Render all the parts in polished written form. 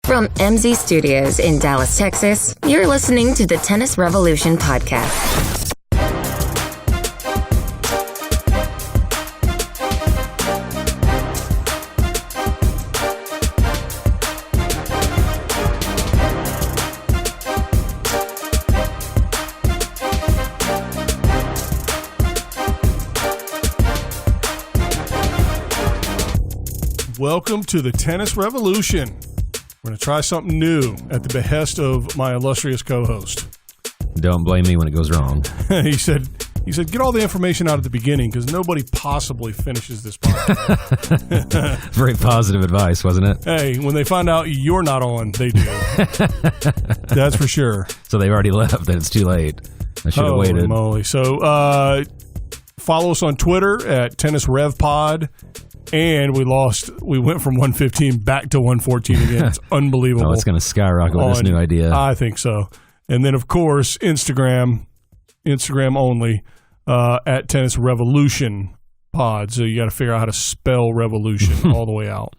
From MZ Studios in Dallas, Texas, you're listening to the Tennis Revolution podcast. Welcome to the Tennis Revolution. We're going to try something new at the behest of my illustrious co-host. Don't blame me when it goes wrong. He said, get all the information out at the beginning because nobody possibly finishes this podcast. Very positive advice, wasn't it? Hey, when they find out you're not on, they do. That's for sure. So they already left, then it's too late. I should have waited. Moly. So follow us on Twitter at TennisRevPod. And we went from 115 back to 114 again. It's unbelievable. Oh, it's going to skyrocket with this new idea. I think so. And then, of course, Instagram only, at Tennis Revolution Pod. So you got to figure out how to spell revolution all the way out.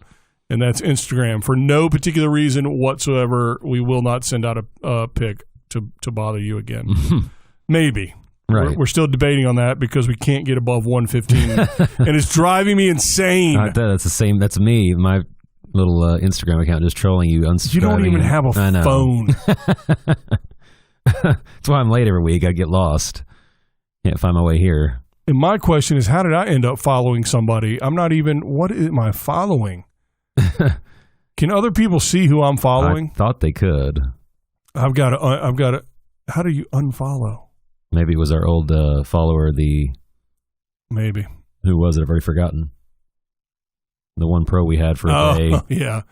And that's Instagram. For no particular reason whatsoever, we will not send out a pic to bother you again. Maybe. Right. We're still debating on that because we can't get above 115, and it's driving me insane. That's the same. That's me. My little Instagram account just trolling you. You don't even have a phone. That's why I'm late every week. I get lost. Can't find my way here. And my question is, how did I end up following somebody? I'm not even. What am I following? Can other people see who I'm following? I thought they could. I've got to. How do you unfollow? Maybe it was our old follower, Maybe. Who was it? I've already forgotten. The one pro we had for a day. Yeah.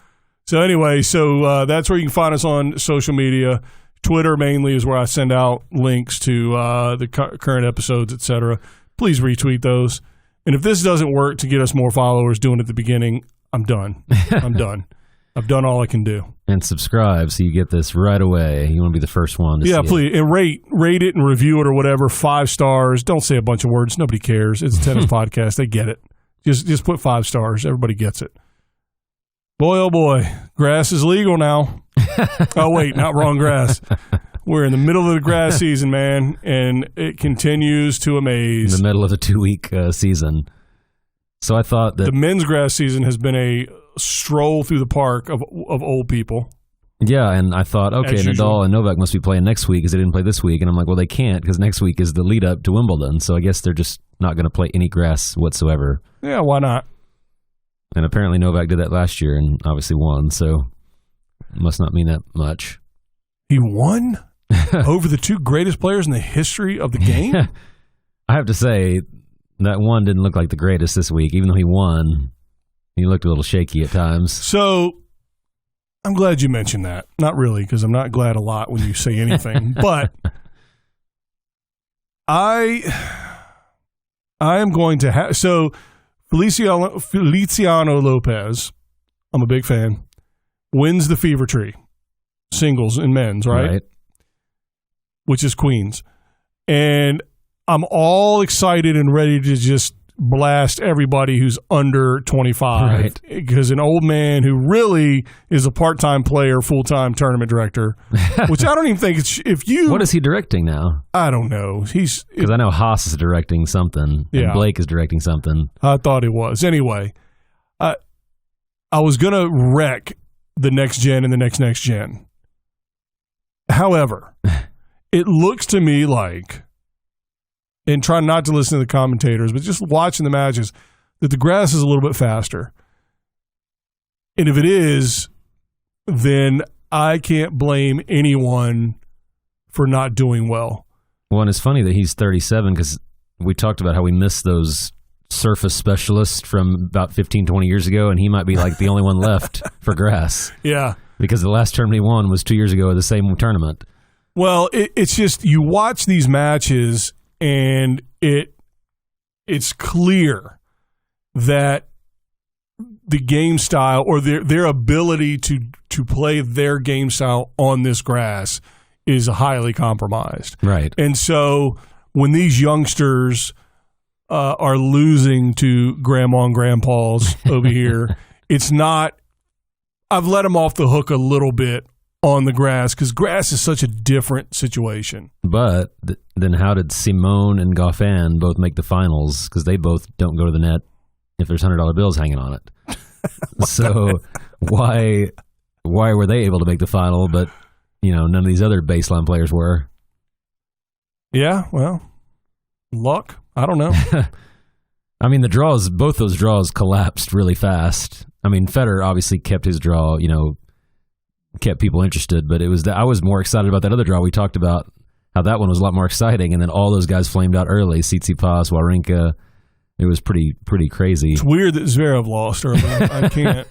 So anyway, that's where you can find us on social media. Twitter mainly is where I send out links to the current episodes, etc. Please retweet those. And if this doesn't work to get us more followers doing it at the beginning, I'm done. I'm done. I've done all I can do. And subscribe so you get this right away. You want to be the first one to see please. And rate it and review it or whatever. 5 stars. Don't say a bunch of words. Nobody cares. It's a tennis podcast. They get it. Just put 5 stars. Everybody gets it. Boy, oh boy. Grass is legal now. Oh, wait. Not wrong grass. We're in the middle of the grass season, man. And it continues to amaze. In the middle of the 2-week season. So I thought that the men's grass season has been a stroll through the park of old people. Yeah, and I thought, okay, Nadal and Novak must be playing next week because they didn't play this week. And I'm like, well, they can't because next week is the lead up to Wimbledon. So I guess they're just not going to play any grass whatsoever. Yeah, why not? And apparently Novak did that last year and obviously won. So it must not mean that much. He won over the 2 greatest players in the history of the game? I have to say, that one didn't look like the greatest this week, even though he won. He looked a little shaky at times. So, I'm glad you mentioned that. Not really, because I'm not glad a lot when you say anything. But I am going to have... So, Feliciano Lopez, I'm a big fan, wins the Fever Tree. Singles and men's, right? Which is Queens. And I'm all excited and ready to just blast everybody who's under 25. Right. Because an old man who really is a part-time player, full-time tournament director, which I don't even think it's... What is he directing now? I don't know. Because I know Haas is directing something. Yeah. And Blake is directing something. I thought it was. Anyway, I was going to wreck the next gen and the next gen. However, it looks to me like... and try not to listen to the commentators, but just watching the matches, that the grass is a little bit faster. And if it is, then I can't blame anyone for not doing well. Well, and it's funny that he's 37 because we talked about how we missed those surface specialists from about 15, 20 years ago, and he might be like the only one left for grass. Yeah. Because the last tournament he won was 2 years ago at the same tournament. Well, it's just you watch these matches and it's clear that the game style or their ability to play their game style on this grass is highly compromised. Right. And so when these youngsters are losing to grandma and grandpas over here, it's not I've let him off the hook a little bit on the grass because grass is such a different situation. But then how did Simone and Goffin both make the finals? Because they both don't go to the net if there's $100 bills hanging on it. So why were they able to make the final, but none of these other baseline players were? Yeah, well, luck. I don't know. I mean, both those draws collapsed really fast. I mean, Federer obviously kept his draw, kept people interested, but I was more excited about that other draw. We talked about how that one was a lot more exciting, and then all those guys flamed out early. Tsitsipas, Wawrinka. It was pretty crazy. It's weird that Zverev lost early. I can't.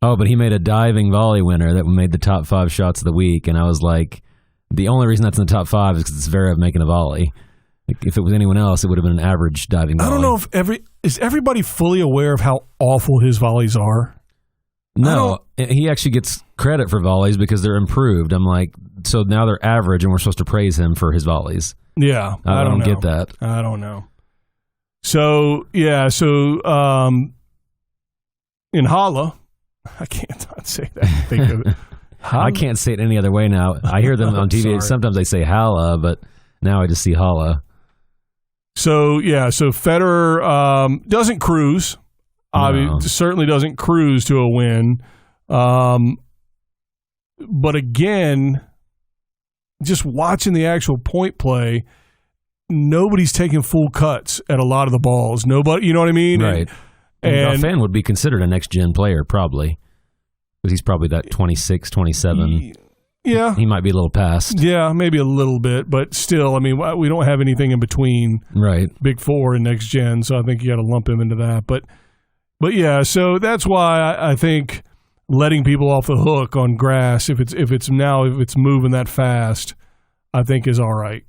Oh, but he made a diving volley winner that made the top 5 shots of the week, and I was like, the only reason that's in the top 5 is because it's Zverev making a volley. If it was anyone else, it would have been an average diving volley. I don't know if is everybody fully aware of how awful his volleys are? No, he actually gets credit for volleys because they're improved. I'm like, so now they're average, and we're supposed to praise him for his volleys. Yeah, I don't get that. I don't know. So yeah, in Halle, I can't not say that. Think of it. I can't say it any other way now. I hear them on TV. Sorry. Sometimes they say Halle, but now I just see Halle. So Federer doesn't cruise. No. Certainly doesn't cruise to a win. But again, just watching the actual point play, nobody's taking full cuts at a lot of the balls. Nobody, you know what I mean? Right. And Goffin would be considered a next-gen player, probably. Because he's probably that 26, 27. Yeah. He might be a little past. Yeah, maybe a little bit. But still, I mean, we don't have anything in between Big Four and next gen, so I think you got to lump him into that. But yeah, so that's why I think letting people off the hook on grass, if it's moving that fast, I think is all right.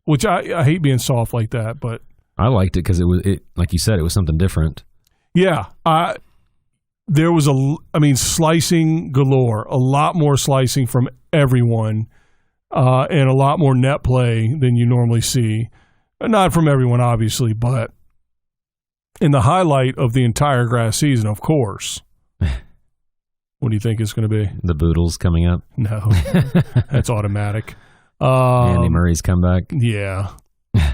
Which I hate being soft like that, but I liked it because it like you said, it was something different. Yeah, there was slicing galore, a lot more slicing from everyone, and a lot more net play than you normally see. Not from everyone, obviously, but in the highlight of the entire grass season, of course. What do you think it's going to be? The Boodles coming up? No, that's automatic. Andy Murray's comeback? Yeah.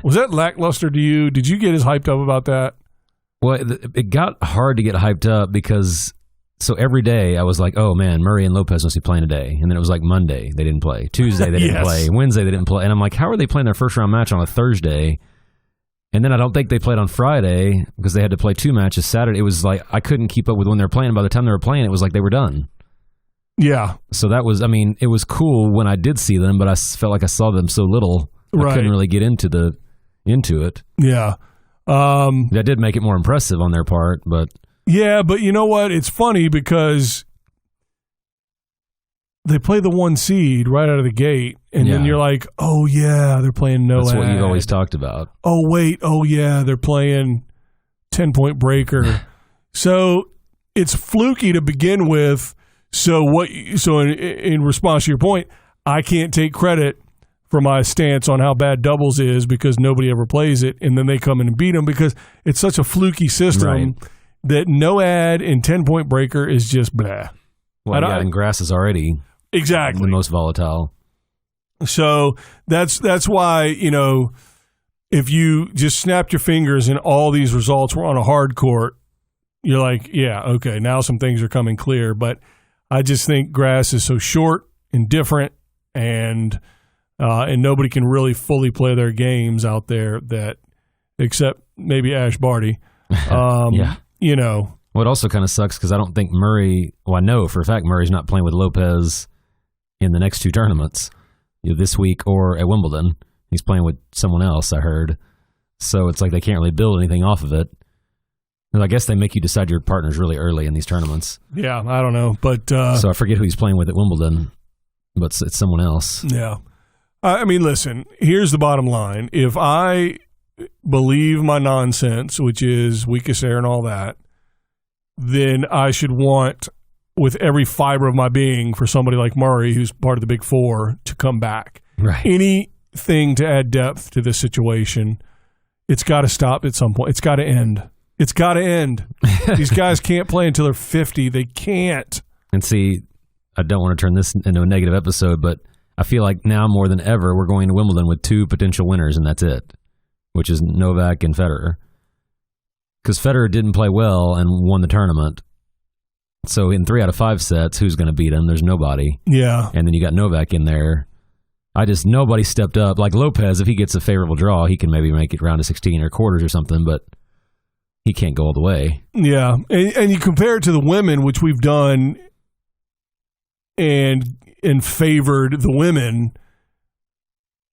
Was that lackluster to you? Did you get as hyped up about that? Well, it got hard to get hyped up because every day I was like, oh man, Murray and Lopez must be playing today. And then it was like Monday, they didn't play. Tuesday, they didn't play. Wednesday, they didn't play. And I'm like, how are they playing their first round match on a Thursday? And then I don't think they played on Friday because they had to play 2 matches Saturday. It was like I couldn't keep up with when they were playing. By the time they were playing, it was like they were done. Yeah. So that was, it was cool when I did see them, but I felt like I saw them so little. I couldn't really get into it. Yeah. That did make it more impressive on their part, but but you know what? It's funny because they play the 1 seed right out of the gate, and then you're like, oh yeah, they're playing no. That's what you've always talked about. Oh wait, oh yeah, they're playing 10-point breaker. So it's fluky to begin with. So in response to your point, I can't take credit for my stance on how bad doubles is because nobody ever plays it, and then they come in and beat them because it's such a fluky system that no ad and 10-point breaker is just blah. Well, and grass is already the most volatile. So that's why, if you just snapped your fingers and all these results were on a hard court, you're like, yeah, okay, now some things are coming clear. But I just think grass is so short and different, and nobody can really fully play their games out there except maybe Ash Barty. Well, it also kind of sucks because I don't think Murray, I know for a fact Murray's not playing with Lopez in the next 2 tournaments, this week or at Wimbledon. He's playing with someone else, I heard. So it's like they can't really build anything off of it. And I guess they make you decide your partners really early in these tournaments. Yeah, I don't know. But so I forget who he's playing with at Wimbledon, but it's someone else. Yeah. Listen, here's the bottom line. If I believe my nonsense, which is weakest air and all that, then I should want, with every fiber of my being, for somebody like Murray, who's part of the Big Four, to come back. Right. Anything to add depth to this situation, it's got to stop at some point. It's got to end. It's got to end. These guys can't play until they're 50. They can't. And see, I don't want to turn this into a negative episode, but I feel like now more than ever, we're going to Wimbledon with 2 potential winners, and that's it, which is Novak and Federer. Because Federer didn't play well and won the tournament. So in 3 out of 5 sets, who's going to beat him? There's nobody. Yeah. And then you got Novak in there. Nobody stepped up. Like Lopez, if he gets a favorable draw, he can maybe make it round to 16 or quarters or something, but he can't go all the way. Yeah. And you compare it to the women, which we've done and favored the women.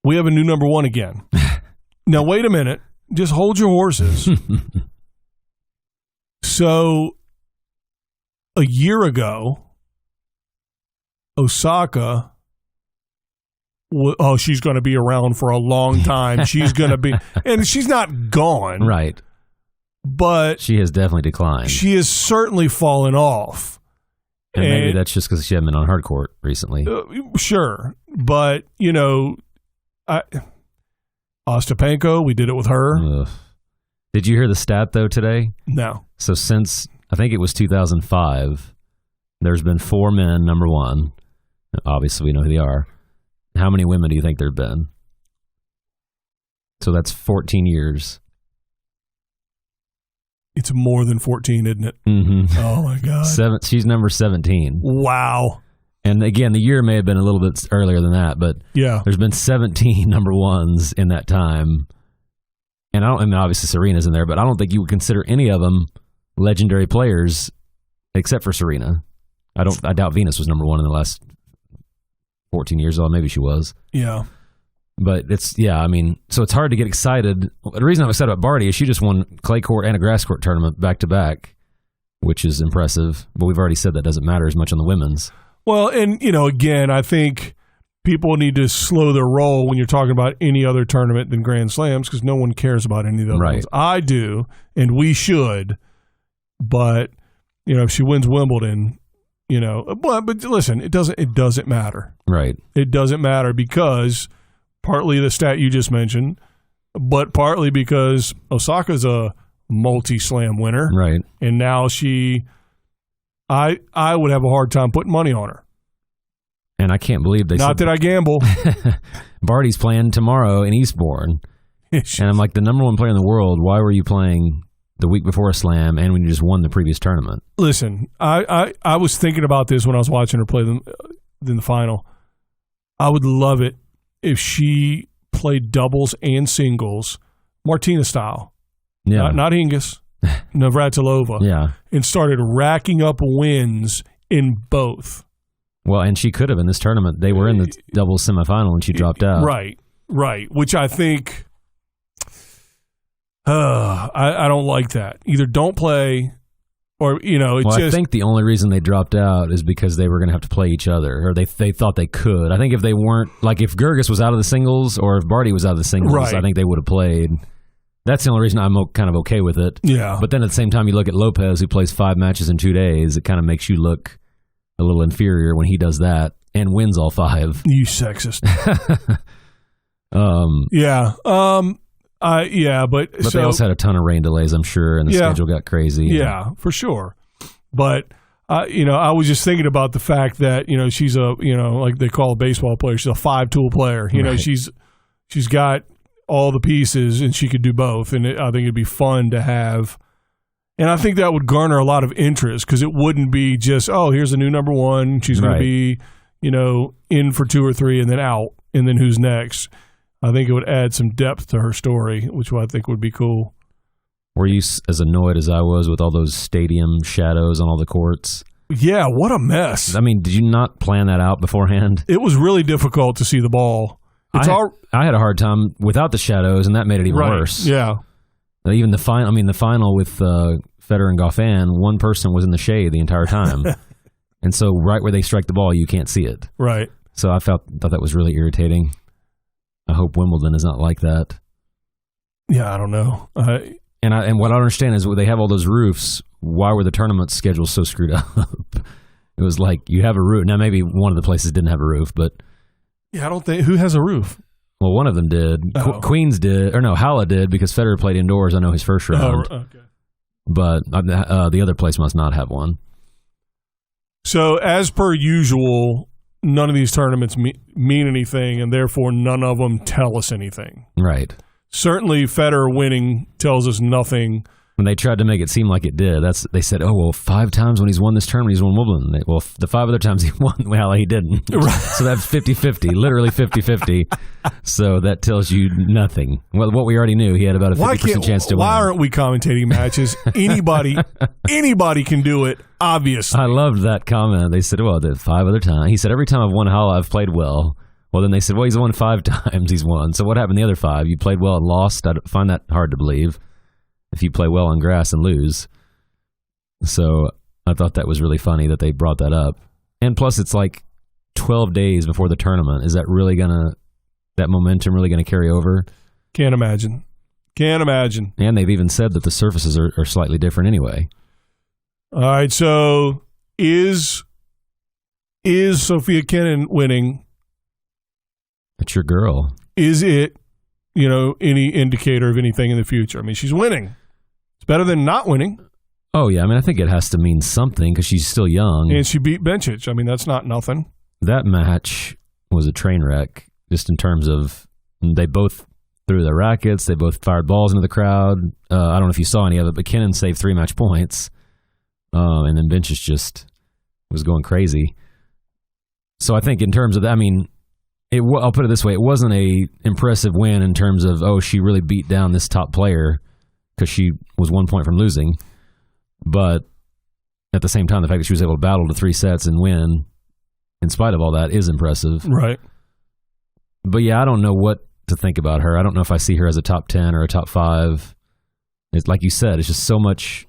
We have a new number 1 again. Now, wait a minute. Just hold your horses. So, a year ago, Osaka, she's going to be around for a long time. She's going to be, and she's not gone. Right. But she has definitely declined. She has certainly fallen off. And maybe that's just because she hasn't been on hard court recently. Sure. But, Ostapenko, we did it with her. Ugh. Did you hear the stat, though, today? No. So since, I think it was 2005, there's been 4 men, number 1. Obviously, we know who they are. How many women do you think there have been? So that's 14 years. It's more than 14, isn't it? Mm-hmm. Oh, my God. She's number 17. Wow. And again, the year may have been a little bit earlier than that, but there's been 17 number 1s in that time. And obviously Serena's in there, but I don't think you would consider any of them legendary players except for Serena. I doubt Venus was number 1 in the last 14 years, or maybe she was. Yeah. But so it's hard to get excited. The reason I'm excited about Barty is she just won clay court and a grass court tournament back to back, which is impressive. But we've already said that doesn't matter as much on the women's. Well, and, again, I think people need to slow their roll when you're talking about any other tournament than Grand Slams because no one cares about any of those. Right. Ones. I do, and we should. But, if she wins Wimbledon, but listen, it doesn't matter. Right. It doesn't matter because partly the stat you just mentioned, but partly because Osaka's a multi-slam winner. Right. And now I would have a hard time putting money on her. And I can't believe they Not said that I gamble. Barty's playing tomorrow in Eastbourne. And I'm like, the number 1 player in the world, why were you playing the week before a slam and when you just won the previous tournament? Listen, I was thinking about this when I was watching her play in the final. I would love it if she played doubles and singles, Martina style. Yeah. Not Hingis, Navratilova. Yeah. And started racking up wins in both. Well, and she could have in this tournament. They were in the doubles semifinal and she dropped out. Right. Which I think, I don't like that. Either don't play or, I think the only reason they dropped out is because they were going to have to play each other or they thought they could. I think if they weren't, like if Gerges was out of the singles or if Barty was out of the singles, right. I think they would have played. That's the only reason I'm kind of okay with it. Yeah. But then at the same time, you look at Lopez, who plays 5 matches in 2 days. It kind of makes you look a little inferior when he does that and wins all 5. You sexist. Yeah. But they also had a ton of rain delays, I'm sure, and the schedule got crazy. Yeah, for sure. But I was just thinking about the fact that she's a like they call a baseball player, she's a 5-tool player. Right. She's got all the pieces and she could do both, and I think it'd be fun to have. And I think that would garner a lot of interest because it wouldn't be just, here's a new number 1. She's going to be, in for 2 or 3 and then out, and then who's next? I think it would add some depth to her story, which I think would be cool. Were you as annoyed as I was with all those stadium shadows on all the courts? Yeah, what a mess. I mean, did you not plan that out beforehand? It was really difficult to see the ball. I had a hard time without the shadows, and that made it even worse. Yeah. Even the final with Federer and Goffin, one person was in the shade the entire time. And so right where they strike the ball, you can't see it. Right. So I thought that was really irritating. I hope Wimbledon is not like that. Yeah, I don't know. And what I don't understand is they have all those roofs. Why were the tournament schedules so screwed up? It was like you have a roof. Now maybe one of the places didn't have a roof, but yeah, I don't think who has a roof. Well, one of them did. Queens did, or no, Halle did because Federer played indoors. I know his first round. Oh, okay. But the other place must not have one. So, as per usual, none of these tournaments mean anything, and therefore none of them tell us anything. Right. Certainly, Federer winning tells us nothing. When they tried to make it seem like it did, they said, oh, well, 5 times when he's won this tournament, he's won Wimbledon. Well, the 5 other times he won, well, he didn't. Right. So that's 50-50, literally 50-50. So that tells you nothing. Well, what we already knew, he had about a 50% chance to win. Why aren't we commentating matches? Anybody can do it, obviously. I loved that comment. They said, well, the 5 other times. He said, every time I've won a I've played well. Well, then they said, well, he's won 5 times he's won. So what happened the other 5? You played well and lost? I find that hard to believe. If you play well on grass and lose. So I thought that was really funny that they brought that up. And plus, it's like 12 days before the tournament. Is that momentum really going to carry over? Can't imagine. And they've even said that the surfaces are slightly different anyway. All right, so is Sophia Kenin winning? It's your girl. Is it, any indicator of anything in the future? I mean, she's winning. It's better than not winning. Oh, yeah. I mean, I think it has to mean something because she's still young. And she beat Bencic. I mean, that's not nothing. That match was a train wreck just in terms of they both threw their rackets. They both fired balls into the crowd. I don't know if you saw any of it, but Kenin saved 3 match points. And then Bencic just was going crazy. So I think in terms of that, I mean, I'll put it this way. It wasn't a impressive win in terms of, she really beat down this top player because she was 1 point from losing. But at the same time, the fact that she was able to battle to 3 sets and win in spite of all that is impressive. Right. But yeah, I don't know what to think about her. I don't know if I see her as a top 10 or a top 5. It's like you said, it's just so much,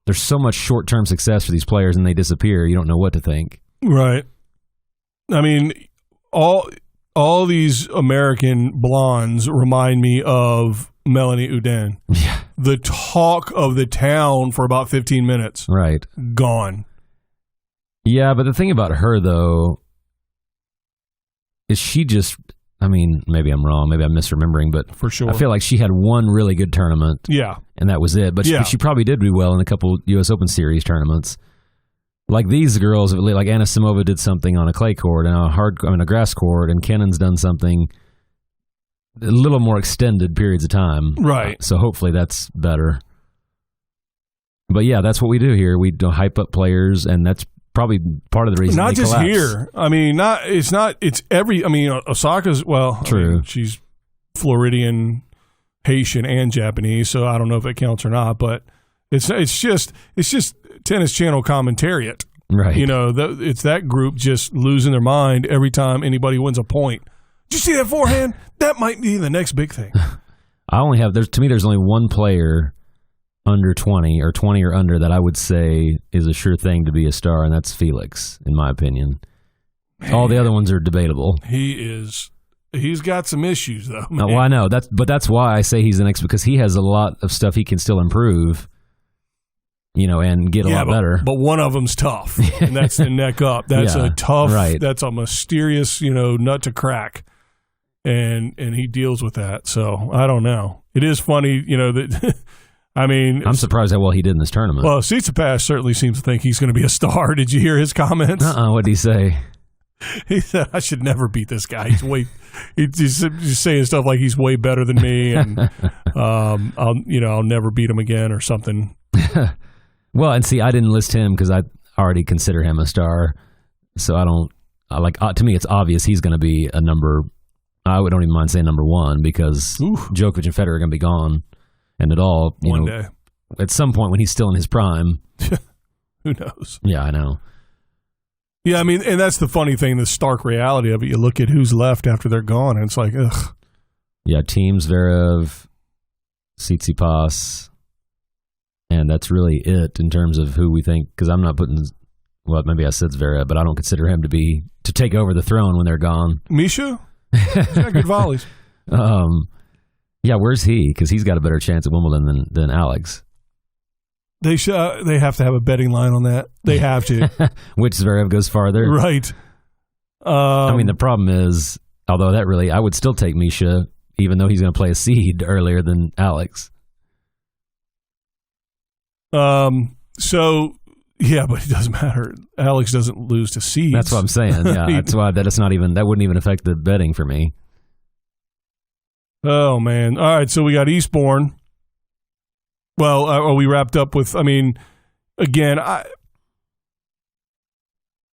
there's so much short-term success for these players and they disappear. You don't know what to think. Right. I mean, all these American blondes remind me of Melanie Oudin. Yeah. The talk of the town for about 15 minutes. Right. Gone. Yeah, but the thing about her, though, is she just, I mean, maybe I'm wrong, maybe I'm misremembering, but for sure, I feel like she had one really good tournament. Yeah. And that was it. But she probably did do well in a couple U.S. Open Series tournaments. Like these girls, like Anna Samova did something on a clay court and a grass court, and Kenin's done something a little more extended periods of time. Right. So hopefully that's better. But yeah, that's what we do here. We hype up players, and that's probably part of the reason. Not they just collapse. here. I mean, it's every. I mean, Osaka's true. I mean, she's Floridian, Haitian, and Japanese, so I don't know if it counts or not. But it's just Tennis Channel commentariat. Right. It's that group just losing their mind every time anybody wins a point. Did you see that forehand? That might be the next big thing. There's only one player under 20 or 20 or under that I would say is a sure thing to be a star, and that's Felix, in my opinion. Man. All the other ones are debatable. He's got some issues, though. Well, I know. That's why I say he's the next, because he has a lot of stuff he can still improve, and get a lot better. But one of them's tough, and that's the neck up. That's a tough, that's a mysterious, nut to crack. And he deals with that. So I don't know. It is funny, that I mean, I'm surprised how well he did in this tournament. Well, Tsitsipas certainly seems to think he's going to be a star. Did you hear his comments? What did he say? He said, "I should never beat this guy. He's saying stuff like he's way better than me, and I'll never beat him again or something." Well, and see, I didn't list him because I already consider him a star. So to me, it's obvious he's going to be a number. I don't even mind saying number 1 because Djokovic and Federer are going to be gone. And one day. At some point when he's still in his prime. Who knows? Yeah, I know. Yeah, I mean, and that's the funny thing, the stark reality of it. You look at who's left after they're gone, and it's like, ugh. Yeah, Teams, Zverev, Tsitsipas, and that's really it in terms of who we think, because I'm not putting, well, maybe I said Zverev, but I don't consider him to take over the throne when they're gone. Misha? He's got good volleys. Yeah, where's he? Because he's got a better chance at Wimbledon than Alex. They have to have a betting line on that. They have to. Which Zverev goes farther. Right. I mean, the problem is, although I would still take Misha, even though he's going to play a seed earlier than Alex. So Yeah, but it doesn't matter. Alex doesn't lose to seeds. That's what I'm saying. Yeah, that's why that wouldn't even affect the betting for me. Oh, man. All right, so we got Eastbourne. Well, are we wrapped up with, I mean, again,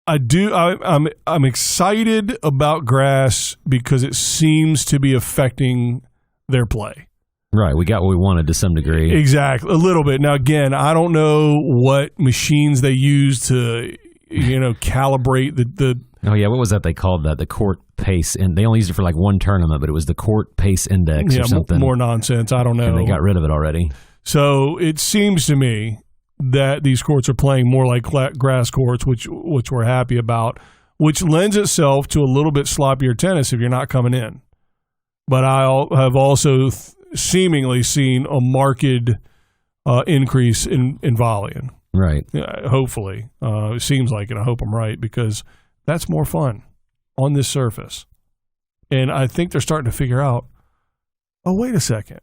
I'm excited about grass because it seems to be affecting their play. Right, we got what we wanted to some degree. Exactly, a little bit. Now, again, I don't know what machines they use to, calibrate the. Oh yeah, what was that they called that? The court pace, and they only used it for like one tournament, but it was the court pace index or something. More nonsense. I don't know. And they got rid of it already. So it seems to me that these courts are playing more like grass courts, which we're happy about, which lends itself to a little bit sloppier tennis if you're not coming in. But I have also seemingly seen a marked increase in volleying. Right. Hopefully. It seems like it. I hope I'm right because that's more fun on this surface. And I think they're starting to figure out, oh, wait a second.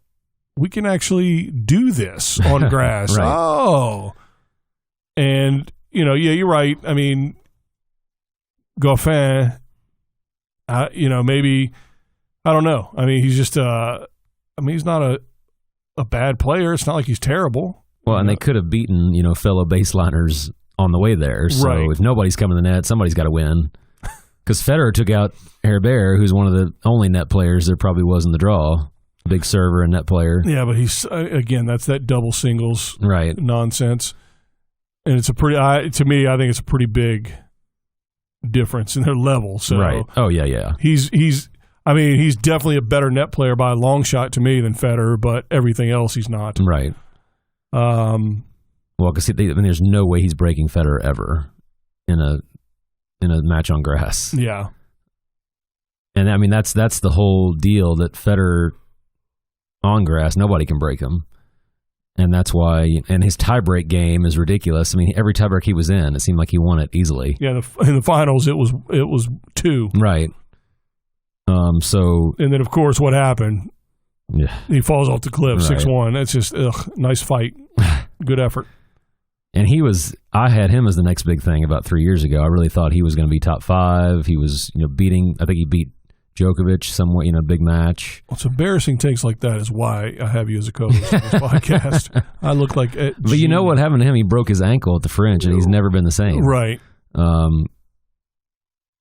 We can actually do this on grass. Right. Oh. And, you're right. I mean, Goffin, maybe, I don't know. I mean, he's just, he's not a bad player. It's not like he's terrible. Well, and they could have beaten, fellow baseliners on the way there. So if nobody's coming to the net, somebody's got to win. Because Federer took out Herbert, who's one of the only net players there probably was in the draw. Big server and net player. Yeah, but he's, again, that's that double singles nonsense. And it's to me, I think it's a pretty big difference in their level. So right. Oh, yeah. He's definitely a better net player by a long shot to me than Federer, but everything else he's not. Right. Well, because there's no way he's breaking Federer ever in a match on grass. Yeah. And I mean that's the whole deal that Federer on grass, nobody can break him. And that's why, and his tiebreak game is ridiculous. I mean, every tiebreak he was in, it seemed like he won it easily. Yeah, in the finals, it was 2. Right. And then, of course, what happened? Yeah. He falls off the cliff, 6-1. That's just, nice fight. Good effort. And I had him as the next big thing about 3 years ago. I really thought he was going to be top 5. He was, I think he beat Djokovic somewhat, big match. Well, it's embarrassing takes like that is why I have you as a co-host on this podcast. I look like But you know what happened to him? He broke his ankle at the French, and he's never been the same. Right. And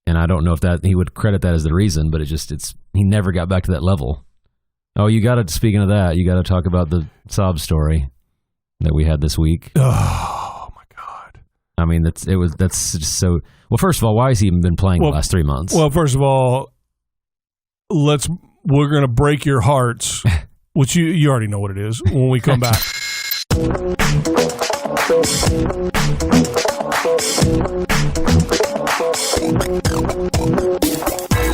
I don't know if that he would credit that as the reason, but he never got back to that level. Oh, speaking of that, you got to talk about the sob story that we had this week. Oh my God. I mean, that's just so, well, first of all, why has he even been playing the last 3 months? Well, first of all, we're going to break your hearts, which you already know what it is when we come back.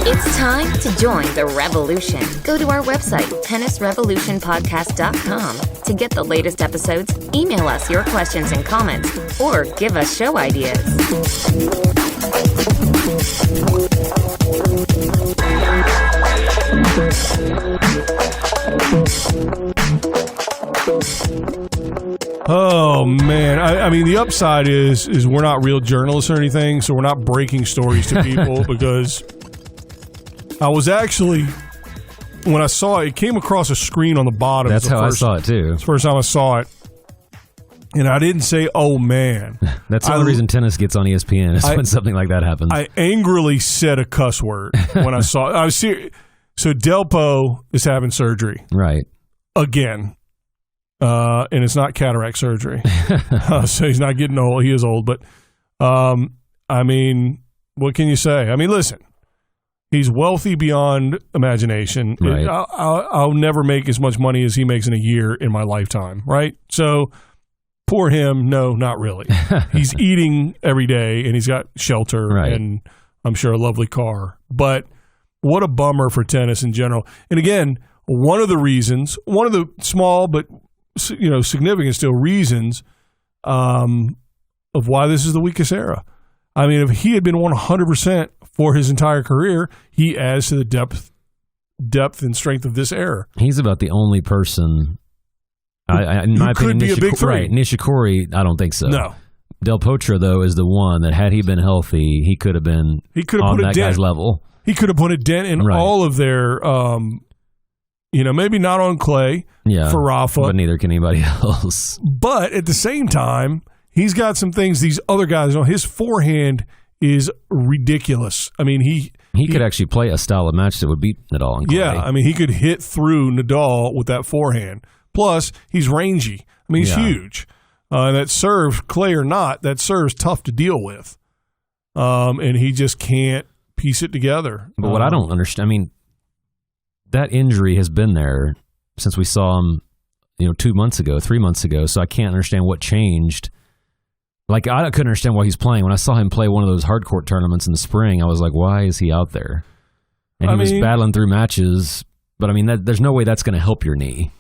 It's time to join the revolution. Go to our website, tennisrevolutionpodcast.com, to get the latest episodes, email us your questions and comments, or give us show ideas. Oh man, I mean the upside is we're not real journalists or anything, so we're not breaking stories to people because I was actually, when I saw it came across a screen on the bottom. That's how I saw it too. It's the first time I saw it. And I didn't say, oh, man. That's the only reason tennis gets on ESPN is when something like that happens. I angrily said a cuss word when I saw it. I was serious. So Delpo is having surgery. Right. Again. And it's not cataract surgery. So he's not getting old. He is old. But, I mean, what can you say? I mean, listen. He's wealthy beyond imagination. Right. I'll never make as much money as he makes in a year in my lifetime. Right? So poor him. No, not really. He's eating every day, and he's got shelter, and I'm sure a lovely car. But what a bummer for tennis in general. And again, one of the small but significant still reasons of why this is the weakest era. I mean, if he had been 100% for his entire career, he adds to the depth and strength of this era. He's about the only person. In my opinion, could be a big three. Right, Nishikori, I don't think so. No. Del Potro, though, is the one that had he been healthy, he could have been on that guy's level. He could have put a dent in all of their, maybe not on clay for Rafa. But neither can anybody else. But at the same time, he's got some things these other guys don't. His forehand is ridiculous. I mean, he could actually play a style of match that would beat Nadal on clay. Yeah, I mean, he could hit through Nadal with that forehand. Plus, he's rangy. I mean, he's huge. That serve, clay or not, that serve's tough to deal with. And he just can't piece it together. But what I don't understand, I mean, that injury has been there since we saw him, 2 months ago, 3 months ago, so I can't understand what changed. Like, I couldn't understand why he's playing. When I saw him play one of those hard court tournaments in the spring, I was like, why is he out there? And he was battling through matches, but I mean, there's no way that's going to help your knee.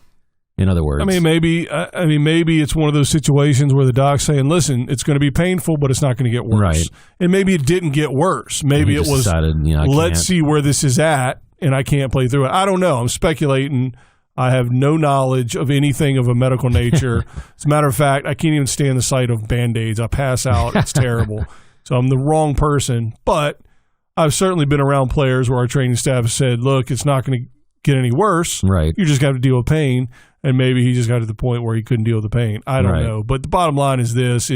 In other words, maybe it's one of those situations where the doc's saying, "Listen, it's going to be painful, but it's not going to get worse." Right. And maybe it didn't get worse. Maybe it was, decided, let's see where this is at, and I can't play through it. I don't know. I'm speculating. I have no knowledge of anything of a medical nature. As a matter of fact, I can't even stand the sight of Band-Aids. I pass out. It's terrible. So I'm the wrong person. But I've certainly been around players where our training staff has said, look, it's not going to get any worse. Right. You just got to deal with pain. And maybe he just got to the point where he couldn't deal with the pain. I don't know. But the bottom line is this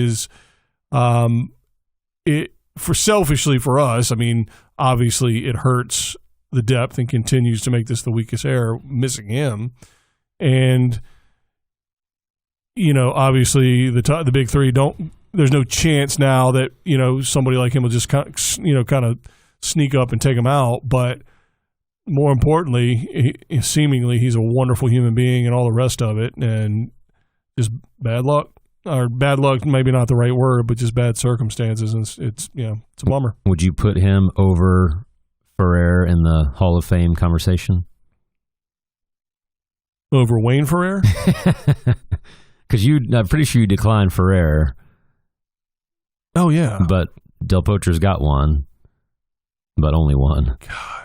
selfishly for us, I mean, obviously it hurts the depth and continues to make this the weakest air, missing him. And, obviously the big three there's no chance now that, somebody like him will just kind of sneak up and take him out. But more importantly, seemingly he's a wonderful human being and all the rest of it, and just bad luck, or bad luck, maybe not the right word, but just bad circumstances, and it's a bummer. Would you put him over Ferrer in the Hall of Fame conversation? Over Wayne Ferrer? Because I'm pretty sure you declined Ferrer. Oh, yeah. But Del Potro's got one, but only one. God.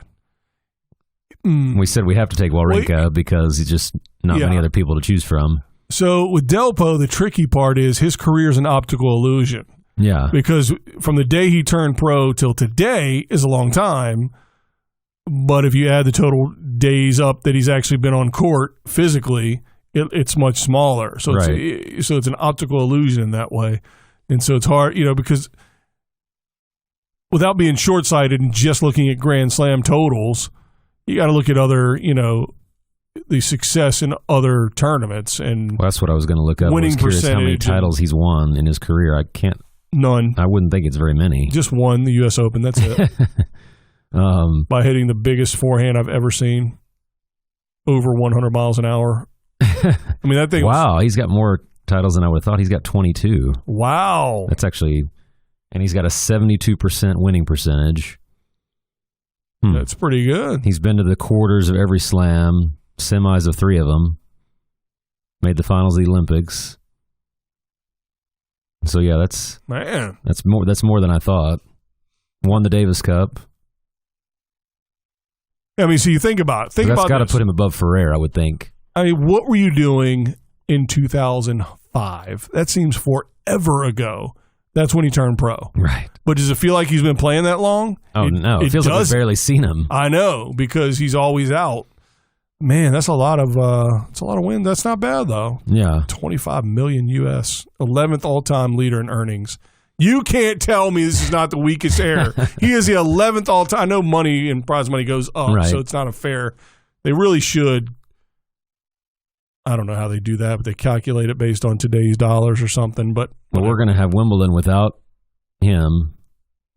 We said we have to take Wawrinka because he's just not many other people to choose from. So with Delpo, the tricky part is his career is an optical illusion. Yeah. Because from the day he turned pro till today is a long time. But if you add the total days up that he's actually been on court physically, it's much smaller. So it's an optical illusion in that way. And so it's hard, because without being short-sighted and just looking at Grand Slam totals, you got to look at other, the success in other tournaments. And that's what I was going to look up. Winning I was curious how many titles he's won in his career. I can't. None. I wouldn't think it's very many. Just won the U.S. Open. That's it. By hitting the biggest forehand I've ever seen, over 100 miles an hour. I mean, that thing. Wow, he's got more titles than I would have thought. He's got 22. Wow. That's actually, and he's got a 72% winning percentage. That's pretty good. He's been to the quarters of every slam, semis of 3 of them, made the finals of the Olympics. So yeah, that's more than I thought. Won the Davis Cup. I mean, so you think about it. That's got to put him above Ferrer, I would think. I mean, what were you doing in 2005? That seems forever ago. That's when he turned pro. Right. But does it feel like he's been playing that long? Oh, no. It feels like we've barely seen him. I know, because he's always out. Man, that's a lot of wins. That's not bad, though. Yeah. 25 million U.S. 11th all-time leader in earnings. You can't tell me this is not the weakest air. He is the 11th all-time. I know money and prize money goes up, so it's not a fair. They really should. I don't know how they do that, but they calculate it based on today's dollars or something. But we're going to have Wimbledon without him,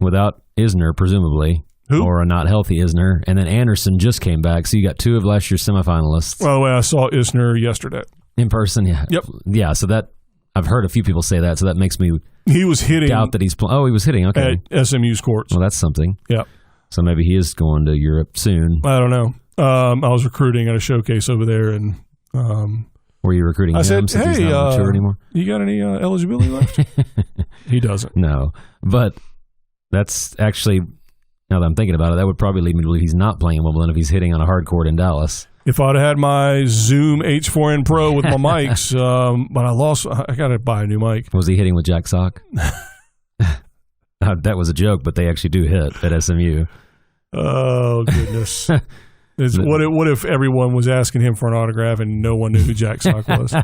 without Isner, presumably. Who? Or a not healthy Isner. And then Anderson just came back, so you got 2 of last year's semifinalists. Well, I saw Isner yesterday. In person, yeah. Yep. Yeah, so that, I've heard a few people say that, so that makes me he was hitting doubt that he's playing. Oh, he was hitting, okay. At SMU's courts. Well, that's something. Yeah. So maybe he is going to Europe soon. I don't know. I was recruiting at a showcase over there, and were you recruiting him said, since he's not on the tour anymore? You got any eligibility left? He doesn't. No. But that's actually, now that I'm thinking about it, that would probably lead me to believe he's not playing in Wimbledon if he's hitting on a hard court in Dallas. if I'd had my Zoom H4n Pro with my mics, but I got to buy a new mic. Was he hitting with Jack Sock? That was a joke, but they actually do hit at SMU. Oh, goodness. What if everyone was asking him for an autograph and no one knew who Jack Sock was?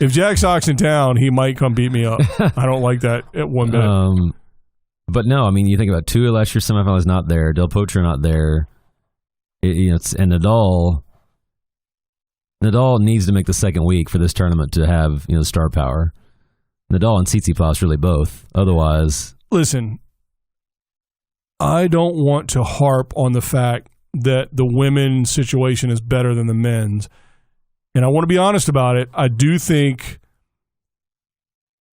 If Jack Sock's in town, he might come beat me up. I don't like that at one bit. But no, I mean, you think about Tua last year, semifinal is not there. Del Potro not there. And Nadal needs to make the second week for this tournament to have star power. Nadal and Tsitsipas really both. Otherwise, listen, I don't want to harp on the fact that the women's situation is better than the men's. And I want to be honest about it. I do think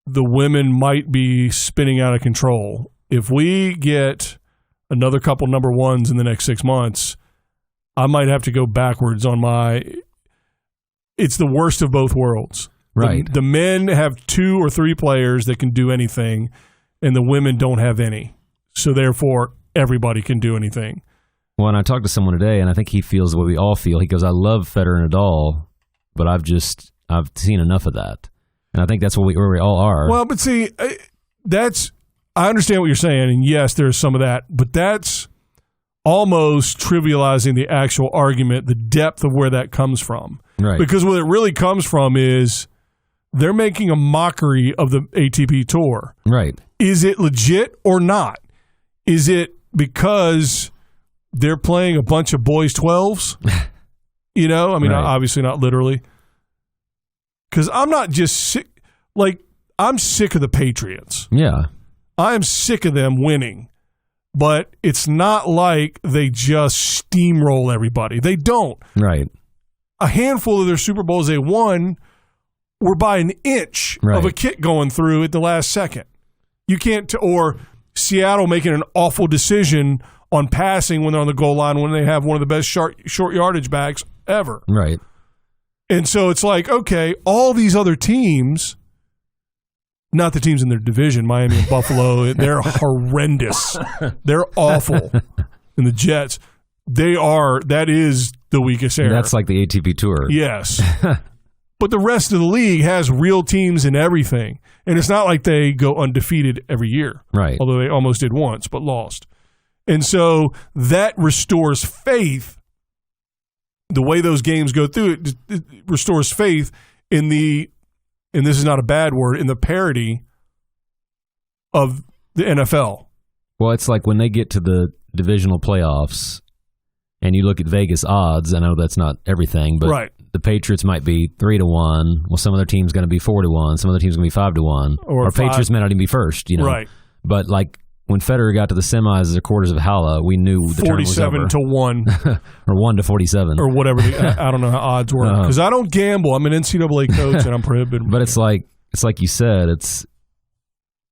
the women might be spinning out of control. If we get another couple number ones in the next 6 months, I might have to go backwards on my – it's the worst of both worlds. Right. The men have 2 or 3 players that can do anything, and the women don't have any. So, therefore, everybody can do anything. Well, and I talked to someone today, and I think he feels the way we all feel. He goes, I love Federer and Nadal, but I've seen enough of that. And I think that's where we all are. Well, but see, I understand what you're saying, and yes, there's some of that, but that's almost trivializing the actual argument, the depth of where that comes from. Right. Because what it really comes from is they're making a mockery of the ATP Tour. Right. Is it legit or not? Is it because they're playing a bunch of boys 12s? I mean, right. Obviously not literally. Because I'm not just sick. Like, I'm sick of the Patriots. Yeah. I am sick of them winning. But it's not like they just steamroll everybody. They don't. Right. A handful of their Super Bowls they won were by an inch of a kick going through at the last second. You can't, or Seattle making an awful decision on passing when they're on the goal line when they have one of the best short yardage backs ever. Right. And so it's like, okay, all these other teams, not the teams in their division, Miami and Buffalo, they're horrendous. They're awful. And the Jets, that is the weakest area. That's like the ATP Tour. Yes. But the rest of the league has real teams and everything. And it's not like they go undefeated every year. Right. Although they almost did once, but lost. And so that restores faith. The way those games go through, it restores faith in the, and this is not a bad word, in the parity of the NFL. Well, it's like when they get to the divisional playoffs and you look at Vegas odds, I know that's not everything, but right. The Patriots might be 3-1. Well, some other team's going to be 4-1. Some other team's going to be 5-1. Or Patriots may not even be first, Right. But like when Federer got to the semis as the quarters of Hala, we knew the turn was over. 47-1. Or 1-47. Or whatever. I don't know how odds work. Because I don't gamble. I'm an NCAA coach and I'm prohibited. But it's like you said, it's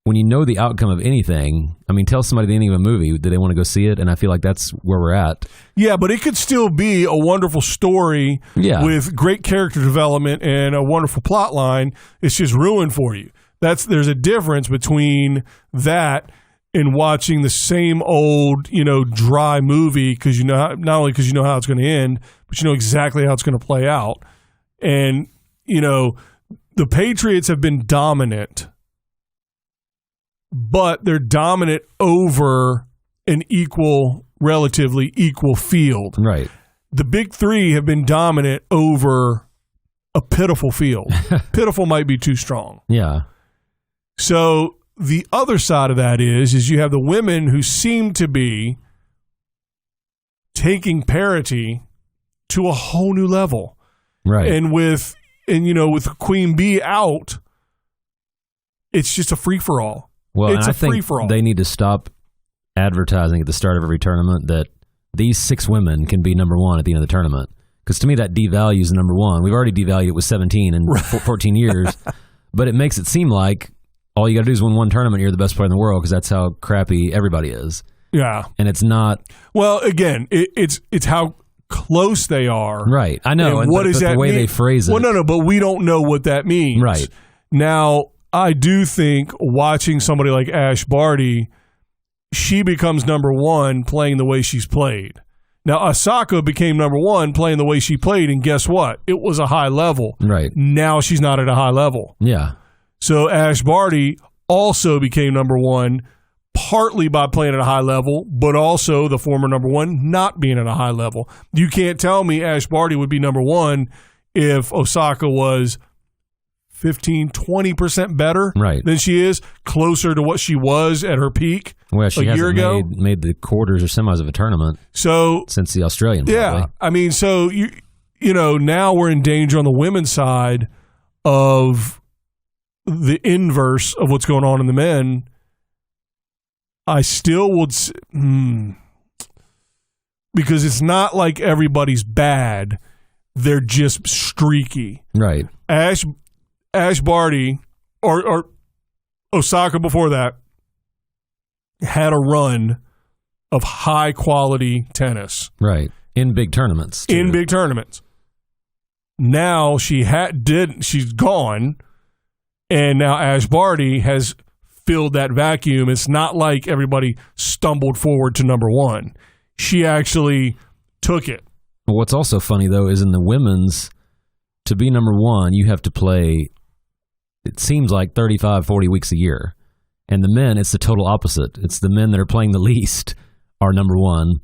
when you know the outcome of anything, I mean, tell somebody the ending of a movie, do they want to go see it? And I feel like that's where we're at. Yeah, but it could still be a wonderful story with great character development and a wonderful plot line. It's just ruined for you. There's a difference between that and watching the same old, dry movie because not only because you know how it's going to end, but you know exactly how it's going to play out. And, the Patriots have been dominant, but they're dominant over an relatively equal field. Right. The big three have been dominant over a pitiful field. Pitiful might be too strong. Yeah. So the other side of that is you have the women who seem to be taking parity to a whole new level. Right. And with Queen Bee out, it's just a free-for-all. Well, it's I think they need to stop advertising at the start of every tournament that these 6 women can be number 1 at the end of the tournament. Because to me, that devalues number 1. We've already devalued it with 17 in 14 years. But it makes it seem like all you got to do is win one tournament, you're the best player in the world, because that's how crappy everybody is. Yeah. And it's not. Well, again, it's how close they are. Right. I know. And what does that mean? The way they phrase it. Well, no, but we don't know what that means. Right. Now, I do think watching somebody like Ash Barty, she becomes number 1 playing the way she's played. Now, Osaka became number one playing the way she played, and guess what? It was a high level. Right. Now she's not at a high level. Yeah. So Ash Barty also became number one, partly by playing at a high level, but also the former number one not being at a high level. You can't tell me Ash Barty would be number one if Osaka was 15, 20% better than she is, closer to what she was at her peak she a year ago. Made the quarters or semis of a tournament since the Australian. Yeah. Probably. I mean, so, you know, now we're in danger on the women's side of the inverse of what's going on in the men. I still would, because it's not like everybody's bad. They're just streaky. Right. Ash Barty or Osaka before that had a run of high quality tennis. Right. In big tournaments. In big tournaments. Now she's gone, and now Ash Barty has filled that vacuum. It's not like everybody stumbled forward to number one. She actually took it. What's also funny, though, is in the women's, to be number one, you have to play, it seems like 35, 40 weeks a year. And the men, it's the total opposite. It's the men that are playing the least are number one.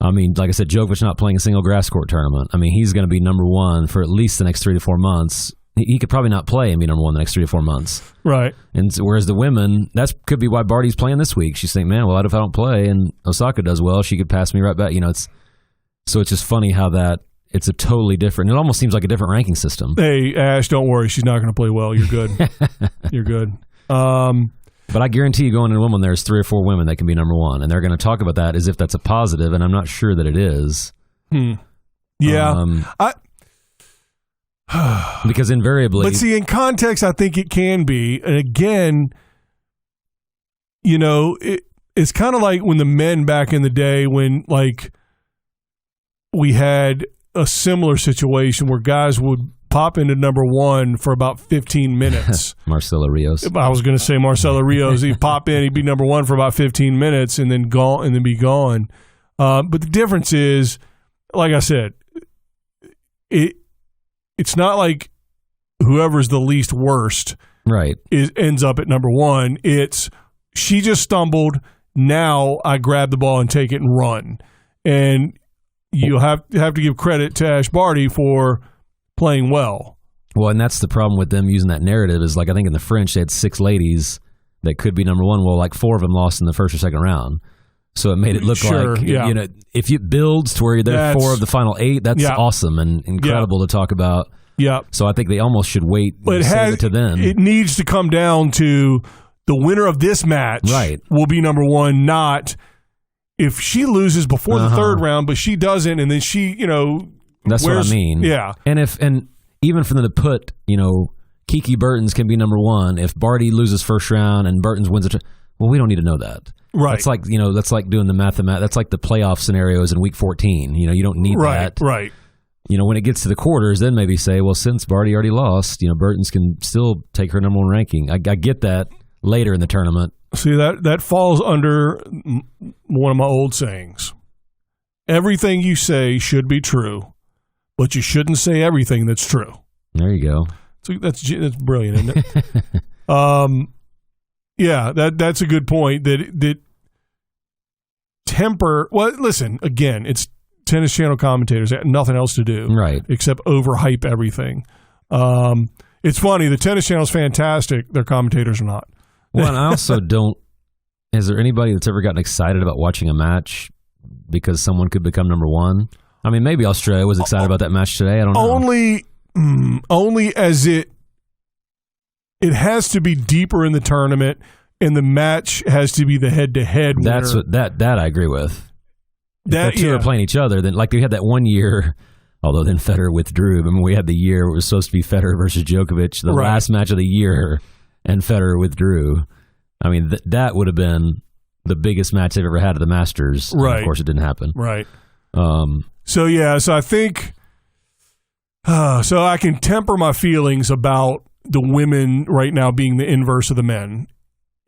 I mean, like I said, Djokovic not playing a single grass court tournament. I mean, he's going to be number one for at least the next 3 to 4 months. He could probably not play and be number one the next 3 to 4 months. Right. And whereas the women, that could be why Barty's playing this week. She's thinking, man, well, if I don't play and Osaka does well, she could pass me right back. You know, so it's just funny how it's a totally different, it almost seems like a different ranking system. Hey, Ash, don't worry. She's not going to play well. You're good. You're good. But I guarantee you going into Wimbledon, there's 3 or 4 women that can be number one. And they're going to talk about that as if that's a positive, and I'm not sure that it is. Yeah. Because invariably. But see, in context, I think it can be. And again, you know, it's kind of like when the men back in the day when, like, we had a similar situation where guys would pop into number one for about 15 minutes. Marcelo Rios. I was going to say Marcelo Rios. He'd pop in, he'd be number one for about 15 minutes and then be gone. But the difference is, like I said, it's not like whoever's the least worst ends up at number one. It's she just stumbled. Now I grab the ball and take it and run. And you have to give credit to Ash Barty for playing well. Well, and that's the problem with them using that narrative is, like, I think in the French they had 6 ladies that could be number one. Well, like 4 of them lost in the first or second round. So it made it look like, you know, if it builds to where you're there 4 of the final 8, that's awesome and incredible to talk about. Yeah. So I think they almost should wait and save it to then. It needs to come down to the winner of this match will be number one, not if she loses before the third round, but she doesn't, and then she, you know, that's what I mean. Yeah. And even for them to put, you know, Kiki Bertens can be number one if Barty loses first round and Bertens wins it. Well, we don't need to know that. Right. That's like, you know, that's like doing the mathematics. That's like the playoff scenarios in week 14. You know, you don't need that. Right. You know, when it gets to the quarters, then maybe say, well, since Barty already lost, you know, Bertens can still take her number one ranking. I get that later in the tournament. See, that falls under one of my old sayings. Everything you say should be true, but you shouldn't say everything that's true. There you go. So that's brilliant, isn't it? Yeah, that's a good point. That temper. Well, listen, again, it's Tennis Channel commentators. They have nothing else to do, except overhype everything. It's funny. The Tennis Channel's fantastic. Their commentators are not. Well, and I also don't. Is there anybody that's ever gotten excited about watching a match because someone could become number one? I mean, maybe Australia was excited about that match today. I don't know. Only as it has to be deeper in the tournament, and the match has to be the head-to-head winner. That's what that I agree with. If the two are playing each other, then like we had that one year. Although then Federer withdrew. I mean, we had the year where it was supposed to be Federer versus Djokovic, the last match of the year, and Federer withdrew. I mean, that would have been the biggest match they've ever had at the Masters. Right. And of course, it didn't happen. Right. So I think so I can temper my feelings about the women right now being the inverse of the men,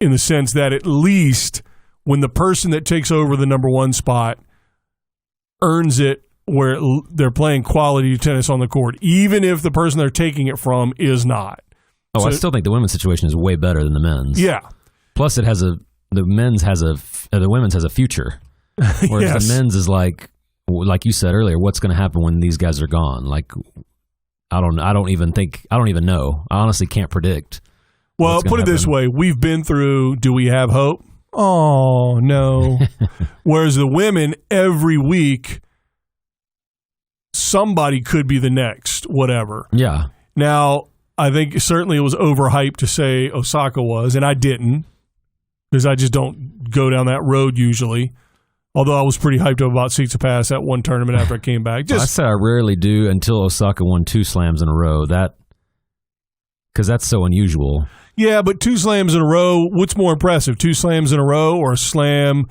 in the sense that at least when the person that takes over the number one spot earns it where they're playing quality tennis on the court, even if the person they're taking it from is not. Oh, I still think the women's situation is way better than the men's. Yeah. Plus, the women's has a future, whereas Yes. the men's is like you said earlier, what's going to happen when these guys are gone? Like, I don't even know. I honestly can't predict. Well, put it this way: we've been through. Do we have hope? Oh no. Whereas the women, every week, somebody could be the next, whatever. Yeah. Now, I think certainly it was overhyped to say Osaka was, and I didn't, because I just don't go down that road usually. Although I was pretty hyped up about Tsitsipas that one tournament after I came back. I said I rarely do until Osaka won 2 slams in a row. Because that's so unusual. Yeah, but 2 slams in a row, what's more impressive? 2 slams in a row or a slam,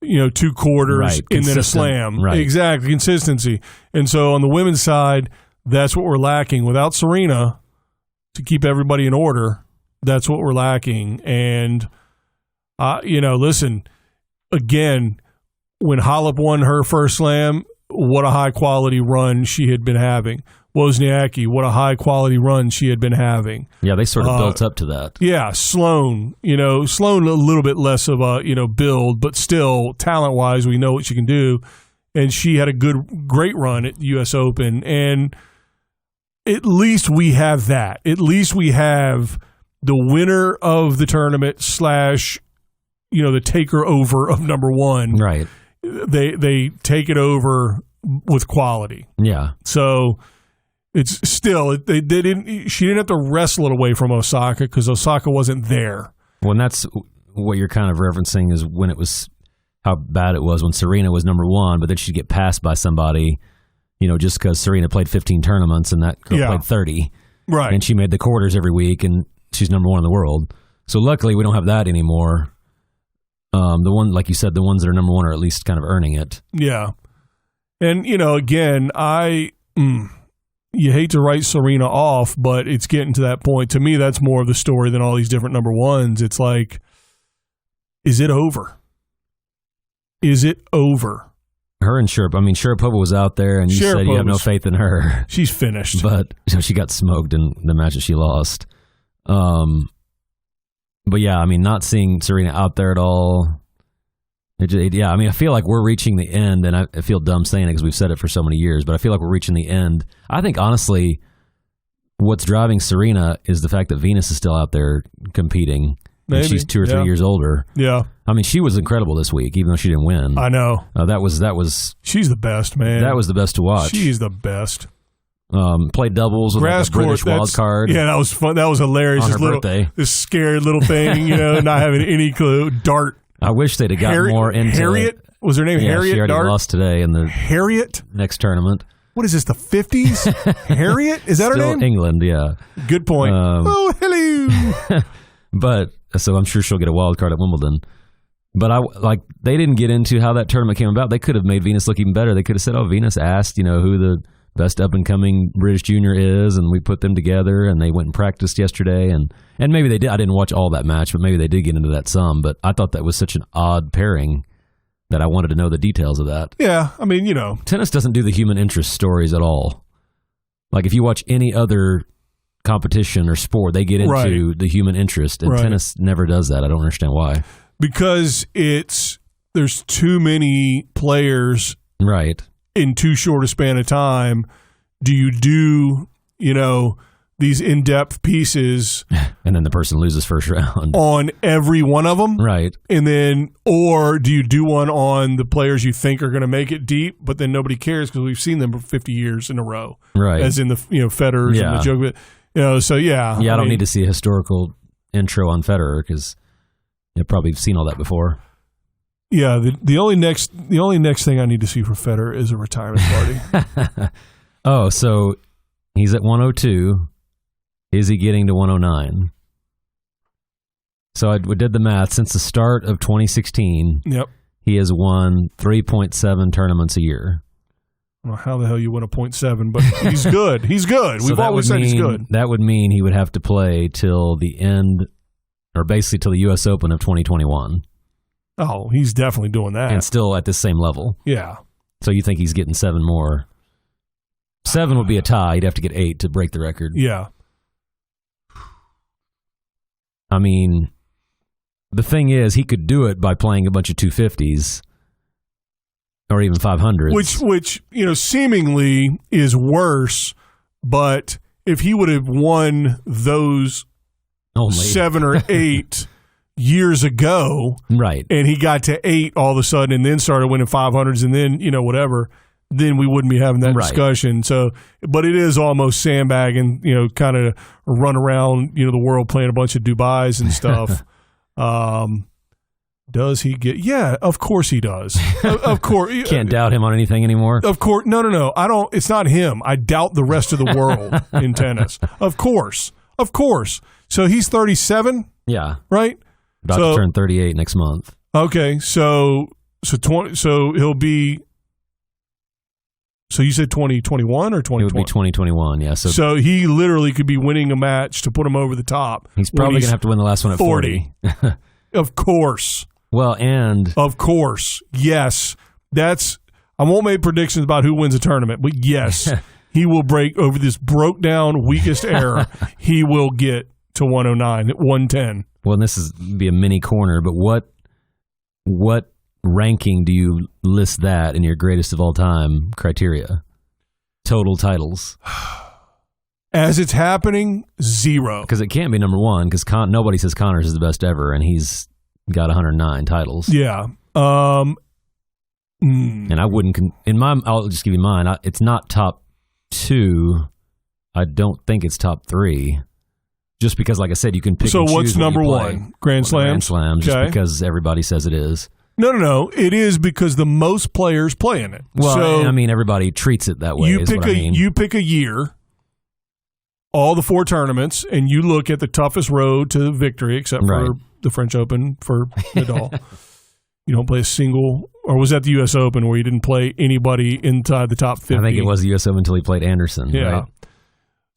2 quarters and then a slam? Right. Exactly, consistency. And so on the women's side, that's what we're lacking. Without Serena, to keep everybody in order, that's what we're lacking. And, listen, again, when Halep won her first slam, what a high-quality run she had been having. Wozniacki, what a high-quality run she had been having. Yeah, they sort of built up to that. Yeah, Sloane. Sloane a little bit less of a, build, but still, talent-wise, we know what she can do. And she had a great run at the U.S. Open. And at least we have that. At least we have the winner of the tournament / the taker over of number one. Right. They take it over with quality. Yeah. So it's still she didn't have to wrestle it away from Osaka because Osaka wasn't there. Well, and that's what you're kind of referencing is when it was how bad it was when Serena was number one, but then she'd get passed by somebody, just because Serena played 15 tournaments and that girl played 30. Right. And she made the quarters every week and she's number one in the world. So luckily we don't have that anymore. The one, like you said, the ones that are number one are at least kind of earning it. Yeah. And, again, you hate to write Serena off, but it's getting to that point. To me, that's more of the story than all these different number ones. It's like, is it over? Is it over? Her and Sharapova was out there, and you said you have no faith in her. She's finished. But she got smoked in the match that she lost. But yeah, not seeing Serena out there at all. I feel like we're reaching the end, and I feel dumb saying it because we've said it for so many years, but I feel like we're reaching the end. I think, honestly, what's driving Serena is the fact that Venus is still out there competing. Maybe. And she's 2 or 3 years older. Yeah. She was incredible this week, even though she didn't win. I know. That was. She's the best, man. That was the best to watch. She's the best. Played doubles with a British wild card. Yeah, that was fun. That was hilarious. On her birthday. This scared little thing, not having any clue. Dart. I wish they'd have gotten more into Harriet? Was her name Harriet? She already Dart? lost today in the Harriet next tournament. What is this, the 50s? Harriet? Is that Still her name? England, yeah. Good point. Oh, hello. But, so I'm sure she'll get a wild card at Wimbledon. But they didn't get into how that tournament came about. They could have made Venus look even better. They could have said, Venus asked, who the best up-and-coming British junior is, and we put them together, and they went and practiced yesterday. And maybe they did. I didn't watch all that match, but maybe they did get into that some. But I thought that was such an odd pairing that I wanted to know the details of that. Yeah, Tennis doesn't do the human interest stories at all. Like, if you watch any other competition or sport, they get into the human interest, and tennis never does that. I don't understand why. Because there's too many players in too short a span of time. Do you do, these in-depth pieces and then the person loses first round on every one of them? Right. And then, or do you do one on the players you think are going to make it deep, but then nobody cares because we've seen them for 50 years in a row. Right. As in the, Federers and the Djokovic. So yeah. Yeah, I don't need to see a historical intro on Federer because you've probably seen all that before. Yeah, the only next thing I need to see for Federer is a retirement party. Oh, so he's at 102. Is he getting to 109? So we did the math. Since the start of 2016, he has won 3.7 tournaments a year. Well, how the hell you win a 0.7? But he's good. He's good. We've always said he's good. That would mean he would have to play till the end, or basically till the U.S. Open of 2021. Oh, he's definitely doing that. And still at the same level. Yeah. So you think he's getting 7 more? 7 would be a tie. He'd have to get 8 to break the record. Yeah. I mean, the thing is, he could do it by playing a bunch of 250s or even 500s. Which seemingly is worse, but if he would have won those 7 or 8 years ago, right, and he got to 8 all of a sudden and then started winning 500s and then, whatever, then we wouldn't be having that discussion. So, but it is almost sandbagging, kind of run around, the world playing a bunch of Dubais and stuff. Does he get? Yeah, of course he does. Of course. Can't doubt him on anything anymore. Of course. No. I don't. It's not him. I doubt the rest of the world in tennis. Of course. So he's 37? Yeah. Right? About to turn 38 next month. Okay. So he'll be. So you said 2021 or 2020? It would be 2021, yeah. So he literally could be winning a match to put him over the top. He's probably going to have to win the last one at 40. Of course. Well, and... Of course. Yes. I won't make predictions about who wins a tournament, but yes, he will break over this broke down weakest error. He will get to 109 at 110. Well, and this is be a mini corner, but what ranking do you list that in your greatest of all time criteria? Total titles. As it's happening, 0. Because it can't be number 1 because nobody says Connors is the best ever, and he's got 109 titles. Yeah. And I wouldn't I'll just give you mine. It's not top 2. I don't think it's top 3. Just because, like I said, you can pick. So and choose what's number 1? Grand Slams? Grand Slams, just because everybody says it is. No. It is because the most players play in it. Well, so I mean, everybody treats it that way. You pick a year, all the 4 tournaments, and you look at the toughest road to victory, except for the French Open for Nadal. You don't play a single, or was that the U.S. Open where you didn't play anybody inside the top 50? I think it was the U.S. Open until he played Anderson. Yeah. Right?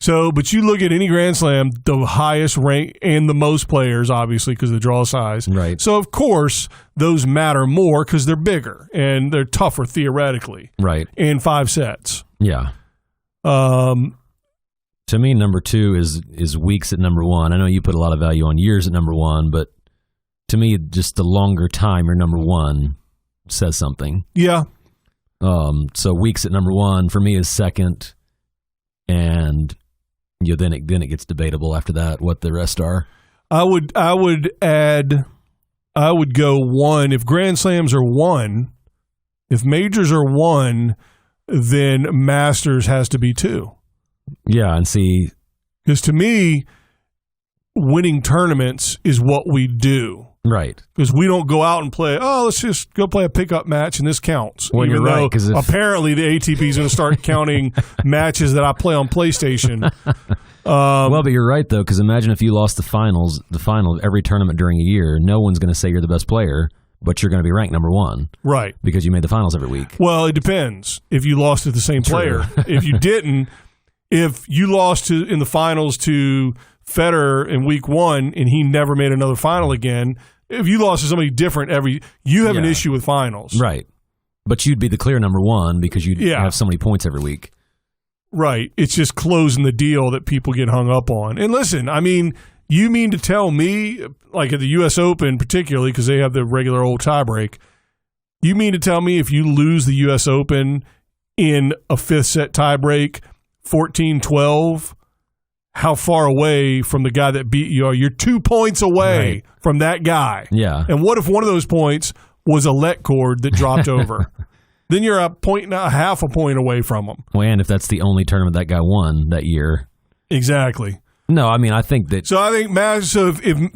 So, but you look at any Grand Slam, the highest rank and the most players, obviously, because of the draw size. Right. So, of course, those matter more because they're bigger and they're tougher theoretically. Right. And 5 sets. Yeah. To me, number 2 is weeks at number 1. I know you put a lot of value on years at number 1, but to me, just the longer time you're number 1 says something. Yeah. So weeks at number 1 for me is second, and then it gets debatable after that what the rest are. I would go 1 if Grand Slams are 1. If majors are 1, then Masters has to be 2. Yeah, and see, because to me, winning tournaments is what we do. Right. Because we don't go out and play, let's just go play a pickup match and this counts. Well, even you're right, though apparently the ATP is going to start counting matches that I play on PlayStation. Well, but you're right, though, because imagine if you lost the final of every tournament during a year, no one's going to say you're the best player, but you're going to be ranked number 1. Right. Because you made the finals every week. Well, it depends if you lost to the same player. If you didn't, if you lost in the finals to Federer in week 1 and he never made another final again, if you lost to somebody different you have an issue with finals. Right. But you'd be the clear number 1 because you'd have so many points every week. Right. It's just closing the deal that people get hung up on. And listen, I mean, you mean to tell me, like at the U.S. Open particularly, because they have the regular old tiebreak, you mean to tell me if you lose the U.S. Open in a 5th set tiebreak, 14-12, how far away from the guy that beat you are? You're 2 points away from that guy. Yeah. And what if one of those points was a let cord that dropped over? Then you're a half a point away from him. Well, and if that's the only tournament that guy won that year. Exactly. No, I mean, I think that. So I think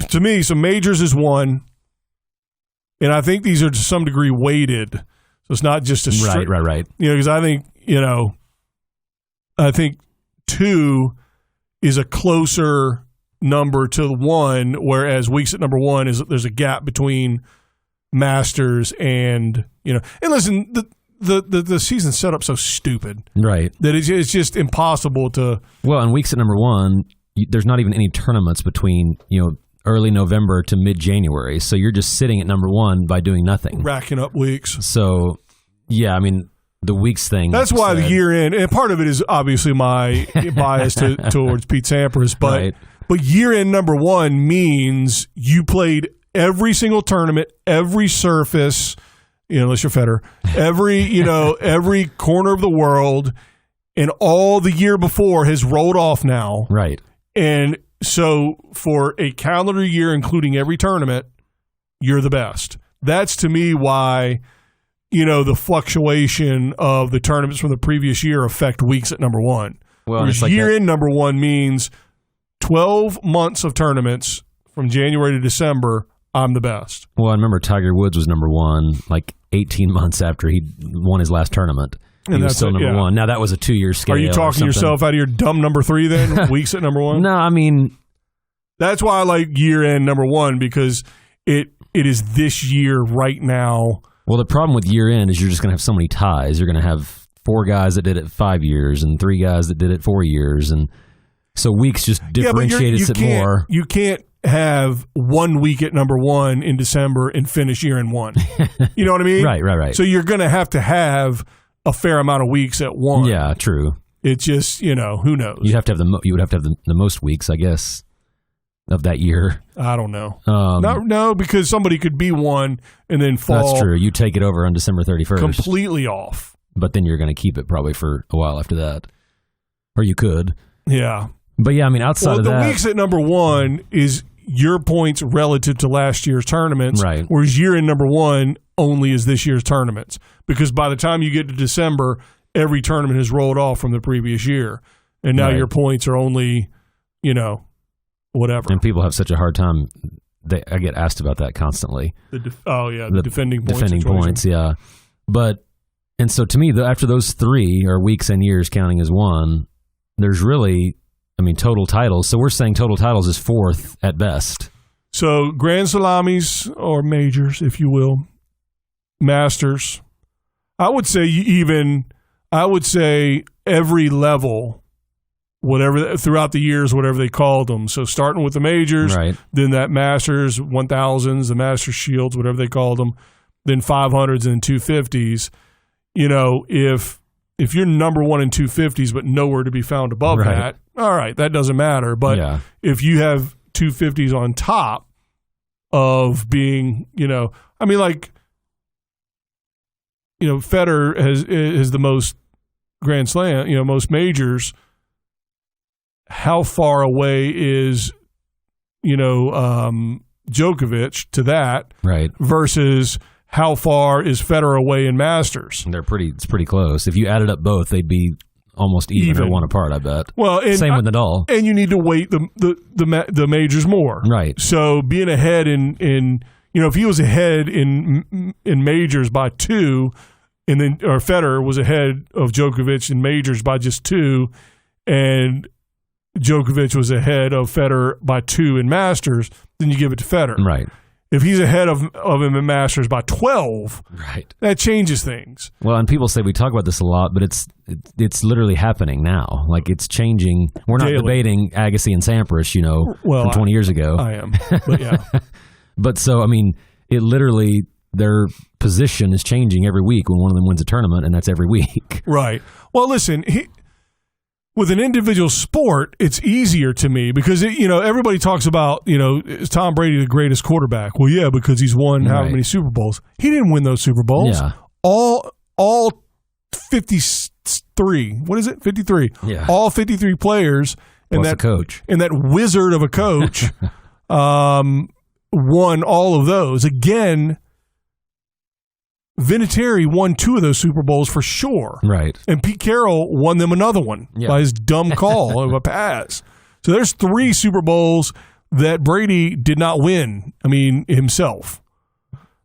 to me, majors is 1, and I think these are to some degree weighted. So it's not just a straight. Right. Because I think 2 is a closer number to 1, whereas weeks at number 1 there's a gap between Masters and and listen, the season set up so stupid, right, that it's just impossible to. Well, in weeks at number 1, there's not even any tournaments between early November to mid-January, so you're just sitting at number 1 by doing nothing, racking up weeks. So yeah, I mean, the weeks thing. That's why the year end, and part of it is obviously my bias towards Pete Sampras, but year end number one means you played every single tournament, every surface, unless you're Federer, every corner of the world, and all the year before has rolled off now. Right. And so for a calendar year, including every tournament, you're the best. That's to me why, the fluctuation of the tournaments from the previous year affect weeks at number one. Well, whereas year-end number one means 12 months of tournaments from January to December, I'm the best. Well, I remember Tiger Woods was number one like 18 months after he won his last tournament. He was still number one. Now, that was a 2-year scale. Are you talking yourself out of your dumb number three then? Weeks at number one? No, I mean... That's why I like year-end number one, because it is this year right now. Well, the problem with year-end is you're just going to have so many ties. You're going to have 4 guys that did it 5 years and 3 guys that did it 4 years. And so weeks just differentiate it more. You can't have 1 week at number one in December and finish year-end one. You know what I mean? Right. So you're going to have a fair amount of weeks at one. Yeah, true. It's just, who knows? You would have to have the most weeks, I guess, of that year. I don't know. No, because somebody could be one and then fall. That's true. You take it over on December 31st. Completely off. But then you're going to keep it probably for a while after that. Or you could. Yeah. But yeah, I mean, outside of that. The weeks at number one is your points relative to last year's tournaments. Right. Whereas year in number one only is this year's tournaments. Because by the time you get to December, every tournament has rolled off from the previous year. And now your points are only, whatever. And people have such a hard time. I get asked about that constantly. The defending points. Defending points, yeah. And so to me, after those 3 are weeks and years counting as one, there's really, total titles. So we're saying total titles is 4th at best. So Grand Salamis or majors, if you will, Masters. I would say every level, whatever throughout the years, whatever they called them. So starting with the majors, right. Then that Masters 1000s, the Masters Shields, whatever they called them, then 500s and 250s. If you're number one in 250s but nowhere to be found above that, all right, that doesn't matter. But if you have 250s on top of being, Federer has the most Grand Slam, most majors. How far away is, Djokovic to that? Right. Versus how far is Federer away in Masters? It's pretty close. If you added up both, they'd be almost even or 1 apart, I bet. Well, same with Nadal. And you need to weight the majors more. Right. So being ahead in if he was ahead in majors by 2, and then or Federer was ahead of Djokovic in majors by just 2, and Djokovic was ahead of Federer by 2 in Masters, then you give it to Federer. Right. If he's ahead of him in Masters by 12, right, that changes things. Well, and people say we talk about this a lot, but it's literally happening now. Like, it's changing. We're not debating Agassi and Sampras, from 20 years ago. I am, but yeah. But so, it literally, their position is changing every week when one of them wins a tournament, and that's every week. Right. Well, listen, with an individual sport, it's easier to me because, everybody talks about, is Tom Brady the greatest quarterback? Well, yeah, because he's won how many Super Bowls. He didn't win those Super Bowls. Yeah. All 53. What is it? 53. Yeah. All 53 players. And plus the coach. And that wizard of a coach won all of those. Again, Vinatieri won 2 of those Super Bowls for sure. Right. And Pete Carroll won them another one by his dumb call of a pass. So there's 3 Super Bowls that Brady did not win, himself.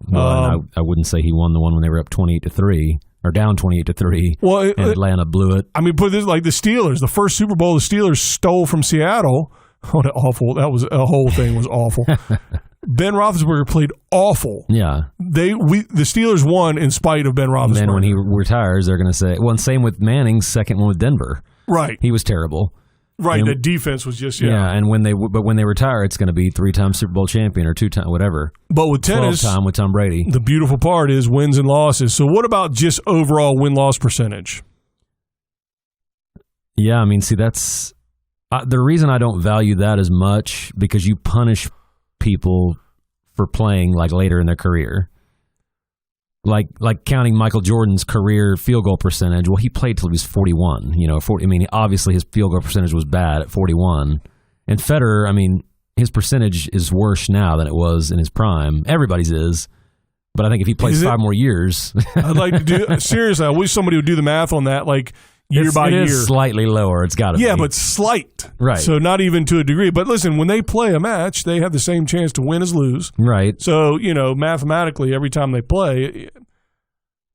Well, I wouldn't say he won the one when they were up 28-3 or down 28-3. Well, and Atlanta blew it. Put this like the Steelers. The first Super Bowl the Steelers stole from Seattle. What awful. That was a whole thing was awful. Ben Roethlisberger played awful. Yeah. The Steelers won in spite of Ben Roethlisberger. And then when he retires, they're going to say, well, and same with Manning's second one with Denver. Right. He was terrible. Right, the defense was just and when they retire, it's going to be 3-time Super Bowl champion or 2-time whatever. But with tennis, 12-time with Tom Brady. The beautiful part is wins and losses. So what about just overall win-loss percentage? Yeah, I mean, see, that's the reason I don't value that as much, because you punish people for playing like later in their career. Like counting Michael Jordan's career field goal percentage. Well, he played till he was 41. Obviously his field goal percentage was bad at 41. And Federer, I mean, his percentage is worse now than it was in his prime. Everybody's is. But I think if he plays 5 more years. I'd like to do, seriously, I wish somebody would do the math on that, like year by year. It is slightly lower. It's got to be. Yeah, but slight. Right. So not even to a degree. But listen, when they play a match, they have the same chance to win as lose. Right. So, mathematically, every time they play,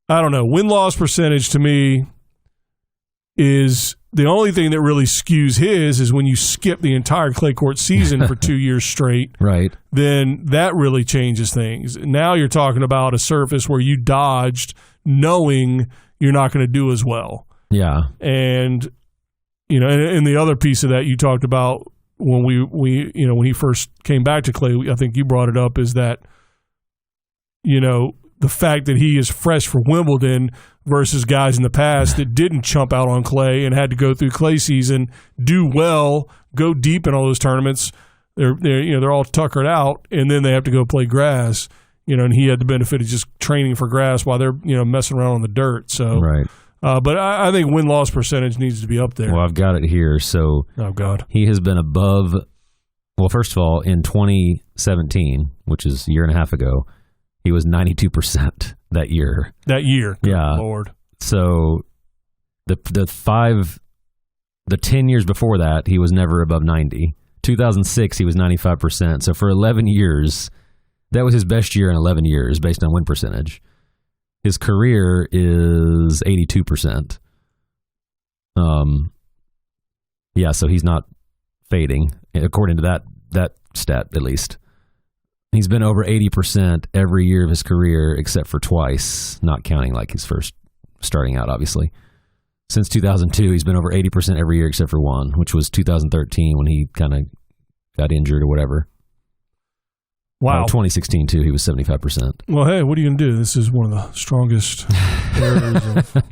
I don't know, win-loss percentage to me is the only thing that really skews his is when you skip the entire clay court season for 2 years straight. Right. Then that really changes things. Now you're talking about a surface where you dodged knowing you're not going to do as well. Yeah. And, and the other piece of that you talked about when when he first came back to clay, I think you brought it up, is that, the fact that he is fresh for Wimbledon versus guys in the past that didn't chump out on clay and had to go through clay season, do well, go deep in all those tournaments. They're all tuckered out, and then they have to go play grass. And he had the benefit of just training for grass while they're messing around on the dirt. So right. But I think win-loss percentage needs to be up there. Well, I've got it here. So oh God, he has been above. Well, first of all, in 2017, which is a year and a half ago, he was 92% that year. That year, good yeah. Lord. So the 10 years before that, he was never above 90. 2006, he was 95%. So for 11 years, that was his best year in 11 years based on win percentage. His career is 82%. Yeah, so he's not fading, according to that stat at least. He's been over 80% every year of his career except for twice, not counting like his first starting out, obviously. Since 2002, he's been over 80% every year except for one, which was 2013 when he kind of got injured or whatever. Wow. 2016, too, he was 75%. Well, hey, what are you going to do? This is one of the strongest errors of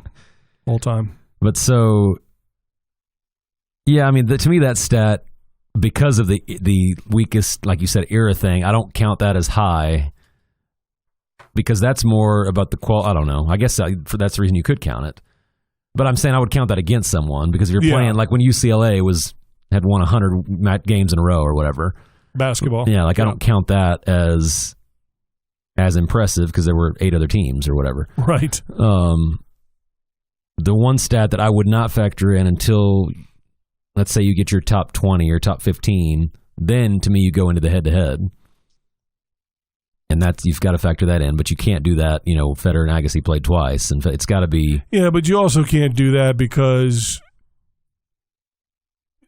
all time. But so, yeah, I mean, to me, that stat, because of the weakest, like you said, era thing, I don't count that as high because that's more about the quality. I don't know. I guess that's the reason you could count it. But I'm saying I would count that against someone because if you're playing, like when UCLA had won 100 games in a row or whatever. Basketball. Yeah, like I don't count that as impressive because there were 8 other teams or whatever. Right. The one stat that I would not factor in until, let's say you get your top 20 or top 15, then to me you go into the head-to-head. And you've got to factor that in, but you can't do that. Federer and Agassi played twice, and it's got to be. Yeah, but you also can't do that because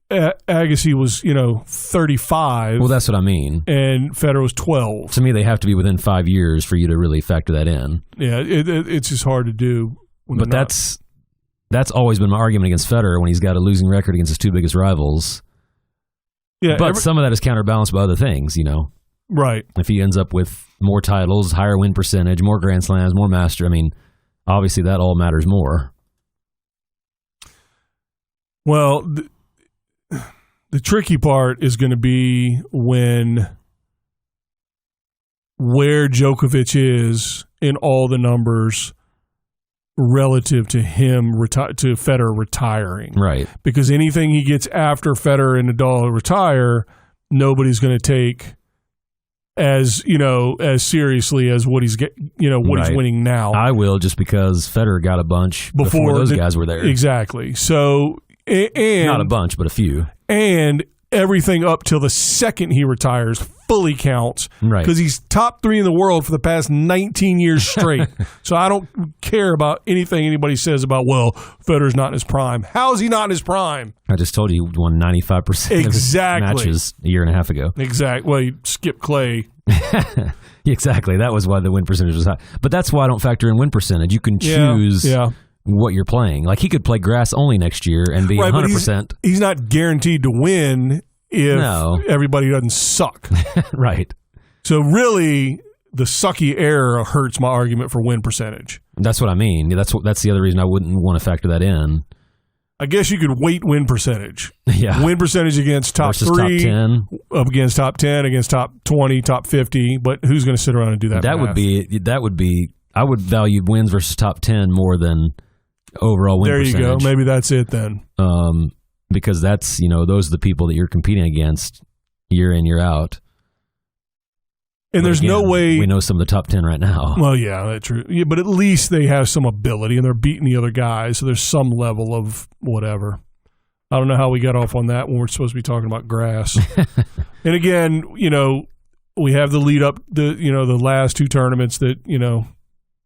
Agassi was, 35. Well, that's what I mean. And Federer was 12. To me, they have to be within 5 years for you to really factor that in. Yeah, it's just hard to do. But that's always been my argument against Federer when he's got a losing record against his 2 biggest rivals. Yeah, but some of that is counterbalanced by other things, Right. If he ends up with more titles, higher win percentage, more Grand Slams, more Master, I mean, obviously that all matters more. Well, the tricky part is going to be where Djokovic is in all the numbers relative to him to Federer retiring. Right. Because anything he gets after Federer and Nadal retire, nobody's going to take as seriously as what he's he's winning now. I will, just because Federer got a bunch before those guys were there. Exactly. So and not a bunch, but a few. And everything up till the second he retires fully counts. Right. Because he's top 3 in the world for the past 19 years straight. So I don't care about anything anybody says about, well, Federer's not in his prime. How is he not in his prime? I just told you he won 95% of his matches a year and a half ago. Exactly. Well, he skipped clay. Exactly. That was why the win percentage was high. But that's why I don't factor in win percentage. You can choose what you're playing. Like he could play grass only next year and be 100%. He's not guaranteed to win if everybody doesn't suck. Right. So really, the sucky air hurts my argument for win percentage. That's what I mean. That's the other reason I wouldn't want to factor that in. I guess you could weight win percentage. Yeah. Win percentage against top versus 3, top 10. Up against top 10, against top 20, top 50. But who's going to sit around and do that? That would be. I would value wins versus top 10 more than overall win percentage. There you go. Maybe that's it then. Because that's, those are the people that you're competing against year in, year out. And there's no way... We know some of the top 10 right now. Well, yeah, that's true. Yeah, but at least they have some ability, and they're beating the other guys, so there's some level of whatever. I don't know how we got off on that when we're supposed to be talking about grass. And again, we have the lead up, the last 2 tournaments that,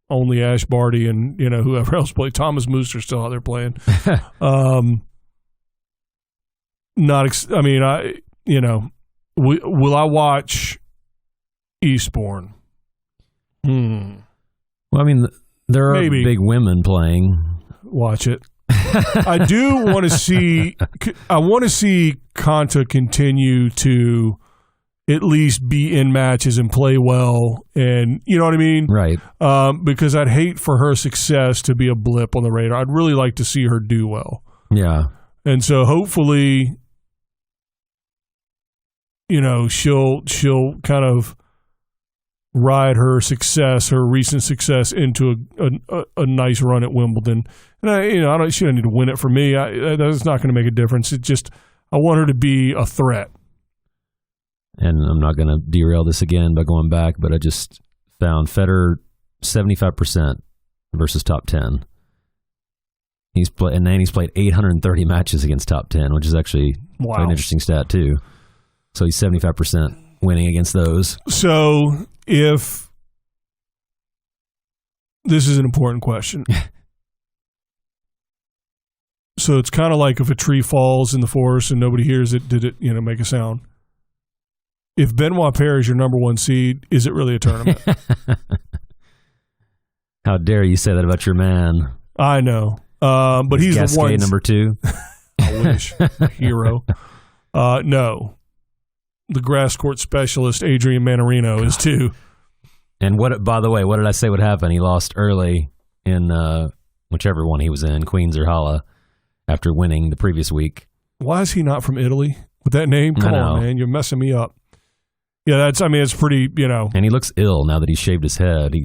only Ash Barty and, whoever else played. Thomas Mooster's still out there playing. Will I watch Eastbourne? Well, I mean, there are big women playing. Watch it. I do want to see. I want to see Konta continue to at least be in matches and play well, and you know what I mean, right? Because I'd hate for her success to be a blip on the radar. I'd really like to see her do well. Yeah, and so hopefully, she'll kind of ride her recent success into a nice run at Wimbledon. And she doesn't need to win it for me. That's not going to make a difference. It just, I want her to be a threat. And I'm not going to derail this again by going back, but I just found Federer 75% versus top 10. He's played 830 matches against top 10, which is actually an interesting stat too. So he's 75% winning against those. So if this is an important question. So it's kind of like if a tree falls in the forest and nobody hears it, did it, make a sound? If Benoit Paire is your number 1 seed, is it really a tournament? How dare you say that about your man? I know. But he's Gasquet the one. number 2. I wish. Hero. No. The grass court specialist, Adrian Manarino, is 2. And by the way, what did I say would happen? He lost early in whichever one he was in, Queens or Halle, after winning the previous week. Why is he not from Italy with that name? Come on, man. You're messing me up. Yeah, it's pretty, And he looks ill now that he's shaved his head.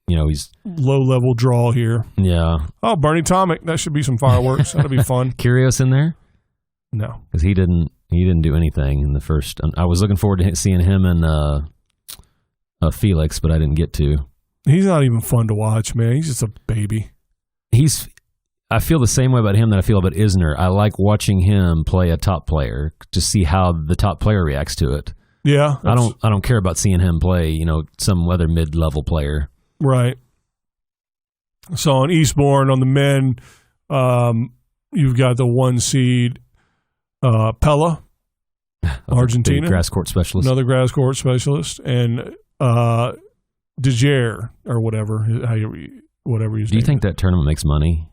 He's low-level draw here. Yeah. Oh, Bernie Tomic. That should be some fireworks. That'll be fun. Kyrgios in there? No. Because he didn't do anything in the first. I was looking forward to seeing him and Felix, but I didn't get to. He's not even fun to watch, man. He's just a baby. I feel the same way about him that I feel about Isner. I like watching him play a top player to see how the top player reacts to it. Yeah. I don't care about seeing him play, some other mid-level player. Right. So on Eastbourne, on the men, you've got the 1 seed Pella, Argentina, big grass court specialist, another grass court specialist, and De Jair or whatever his Do you think that tournament makes money?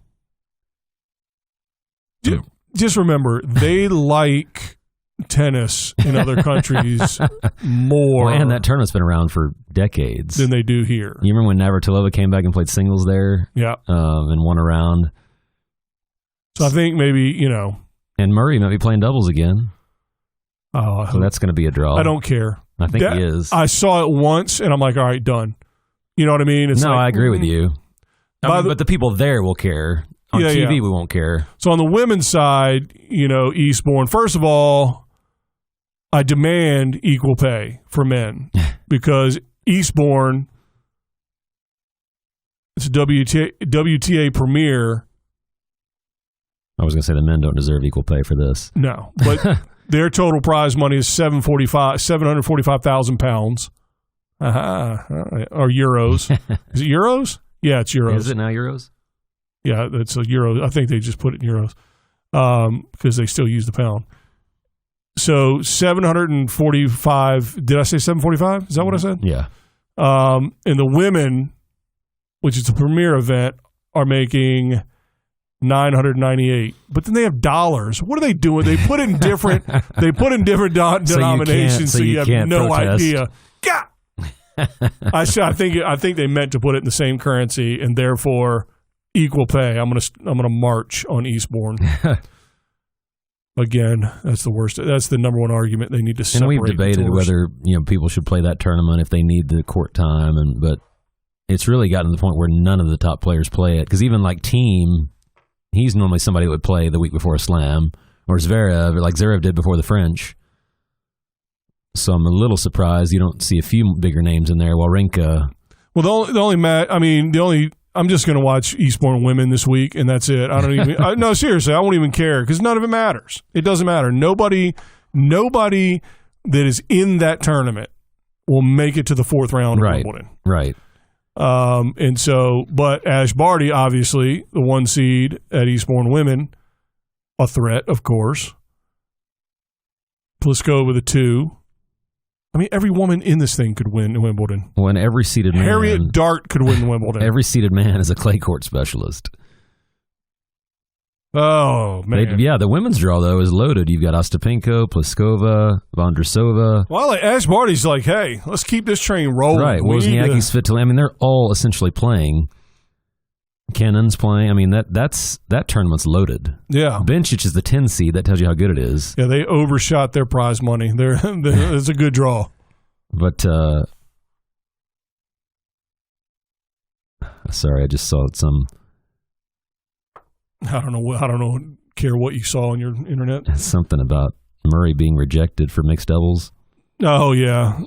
Just remember, they like tennis in other countries more. Well, and that tournament's been around for decades than they do here. You remember when Navratilova came back and played singles there? Yeah, and won a round. So I think maybe and Murray might be playing doubles again. So that's going to be a draw. I don't care. I think he is. I saw it once, and I'm like, all right, done. You know what I mean? I agree with you. But the people there will care. On TV, we won't care. So on the women's side, Eastbourne, first of all, I demand equal pay for men because Eastbourne, it's a WTA premier. I was going to say the men don't deserve equal pay for this. No, but their total prize money is £745,000, or euros. Is it euros? Yeah, it's euros. Is it now euros? Yeah, it's a euro. I think they just put it in euros because they still use the pound. So 745. Did I say 745? Is that what I said? Yeah. And the women, which is the premier event, are making $998. But then they have dollars. What are they doing? They put in different denominations, so you have no protest. idea. God. I think they meant to put it in the same currency and therefore equal pay. I'm gonna march on Eastbourne. Again, that's the worst. That's the number one argument. They need to separate. And we've debated whether people should play that tournament if they need the court time, but it's really gotten to the point where none of the top players play it. Because even like Team, he's normally somebody that would play the week before a slam, or Zverev, like Zverev did before the French. So I'm a little surprised you don't see a few bigger names in there. Wawrinka. Well, I'm just going to watch Eastbourne women this week, and that's it. I don't even. No, seriously, I won't even care because none of it matters. It doesn't matter. Nobody that is in that tournament will make it to the fourth round of Wimbledon. Right. And so, but Ash Barty, obviously, the 1 seed at Eastbourne women, a threat, of course. Pliskova, the 2. I mean, every woman in this thing could win Wimbledon. When every seeded man... Harriet Dart could win Wimbledon. Every seeded man is a clay court specialist. Oh, man. The women's draw, though, is loaded. You've got Ostapenko, Pliskova, Vondrousova. Well, Ash Barty's like, hey, let's keep this train rolling. Right. Wozniacki's fit to... I mean, they're all essentially playing. Kennan's playing. I mean, that tournament's loaded. Yeah. Bencic is the 10 seed. That tells you how good it is. Yeah, they overshot their prize money. It's a good draw. But, sorry, I just saw some... I don't know. Care what you saw on your internet. Something about Murray being rejected for mixed doubles. Oh, yeah.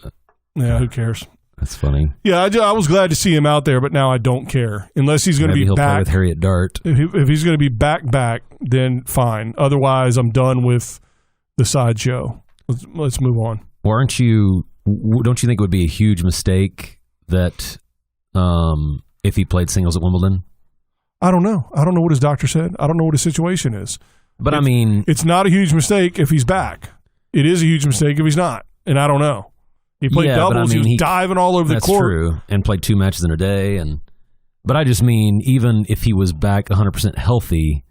Yeah, who cares? That's funny. Yeah, I was glad to see him out there, but now I don't care. Unless he's going to be he'll back. Play with Harriet Dart. If he's going to be back, then fine. Otherwise, I'm done with the sideshow. Let's move on. Well, don't you think it would be a huge mistake that if he played singles at Wimbledon? I don't know. I don't know what his doctor said. I don't know what his situation is. But it's not a huge mistake if he's back. It is a huge mistake if he's not, and I don't know. He played doubles. He was diving all over the court. That's true, and played 2 matches in a day. But I just mean, even if he was back 100% healthy,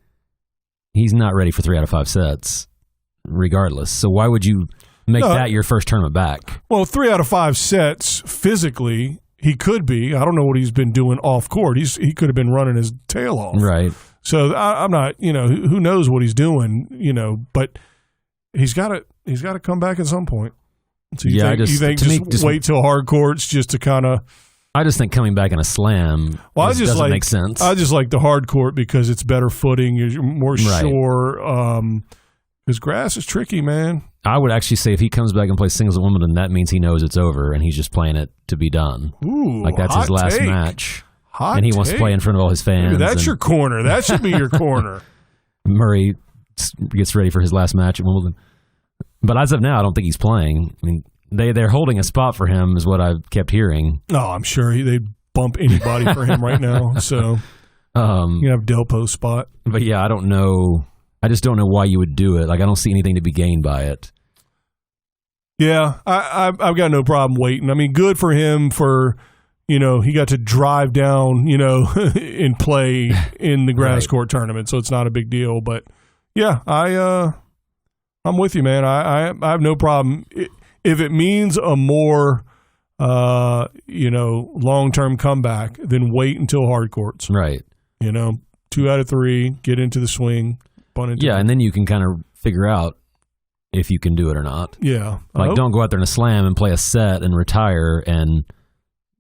he's not ready for 3 out of 5 sets, regardless. So why would you make that your first tournament back? Well, 3 out of 5 sets physically, he could be. I don't know what he's been doing off court. He could have been running his tail off. Right. So I'm not. Who knows what he's doing? But he's got to come back at some point. So you think just wait till hard courts just to kind of... I just think coming back in a slam doesn't make sense. I just like the hard court because it's better footing. You're more sure. Because grass is tricky, man. I would actually say if he comes back and plays singles at Wimbledon, that means he knows it's over and he's just playing it to be done. Ooh, like that's his last match. And he wants to play in front of all his fans. Maybe that's your corner. That should be your corner. Murray gets ready for his last match at Wimbledon. But as of now, I don't think he's playing. I mean, they're holding a spot for him is what I've kept hearing. No, I'm sure they'd bump anybody for him right now. So you have Delpo's spot. But yeah, I don't know. I just don't know why you would do it. Like, I don't see anything to be gained by it. Yeah, I've got no problem waiting. I mean, good for him for, he got to drive down, and play in the grass court tournament. So it's not a big deal. But yeah, I'm with you, man. I have no problem. If it means a more, long-term comeback, then wait until hard courts. Right. 2 out of 3, get into the swing. And then you can kind of figure out if you can do it or not. Yeah. Like, don't go out there in a slam and play a set and retire and,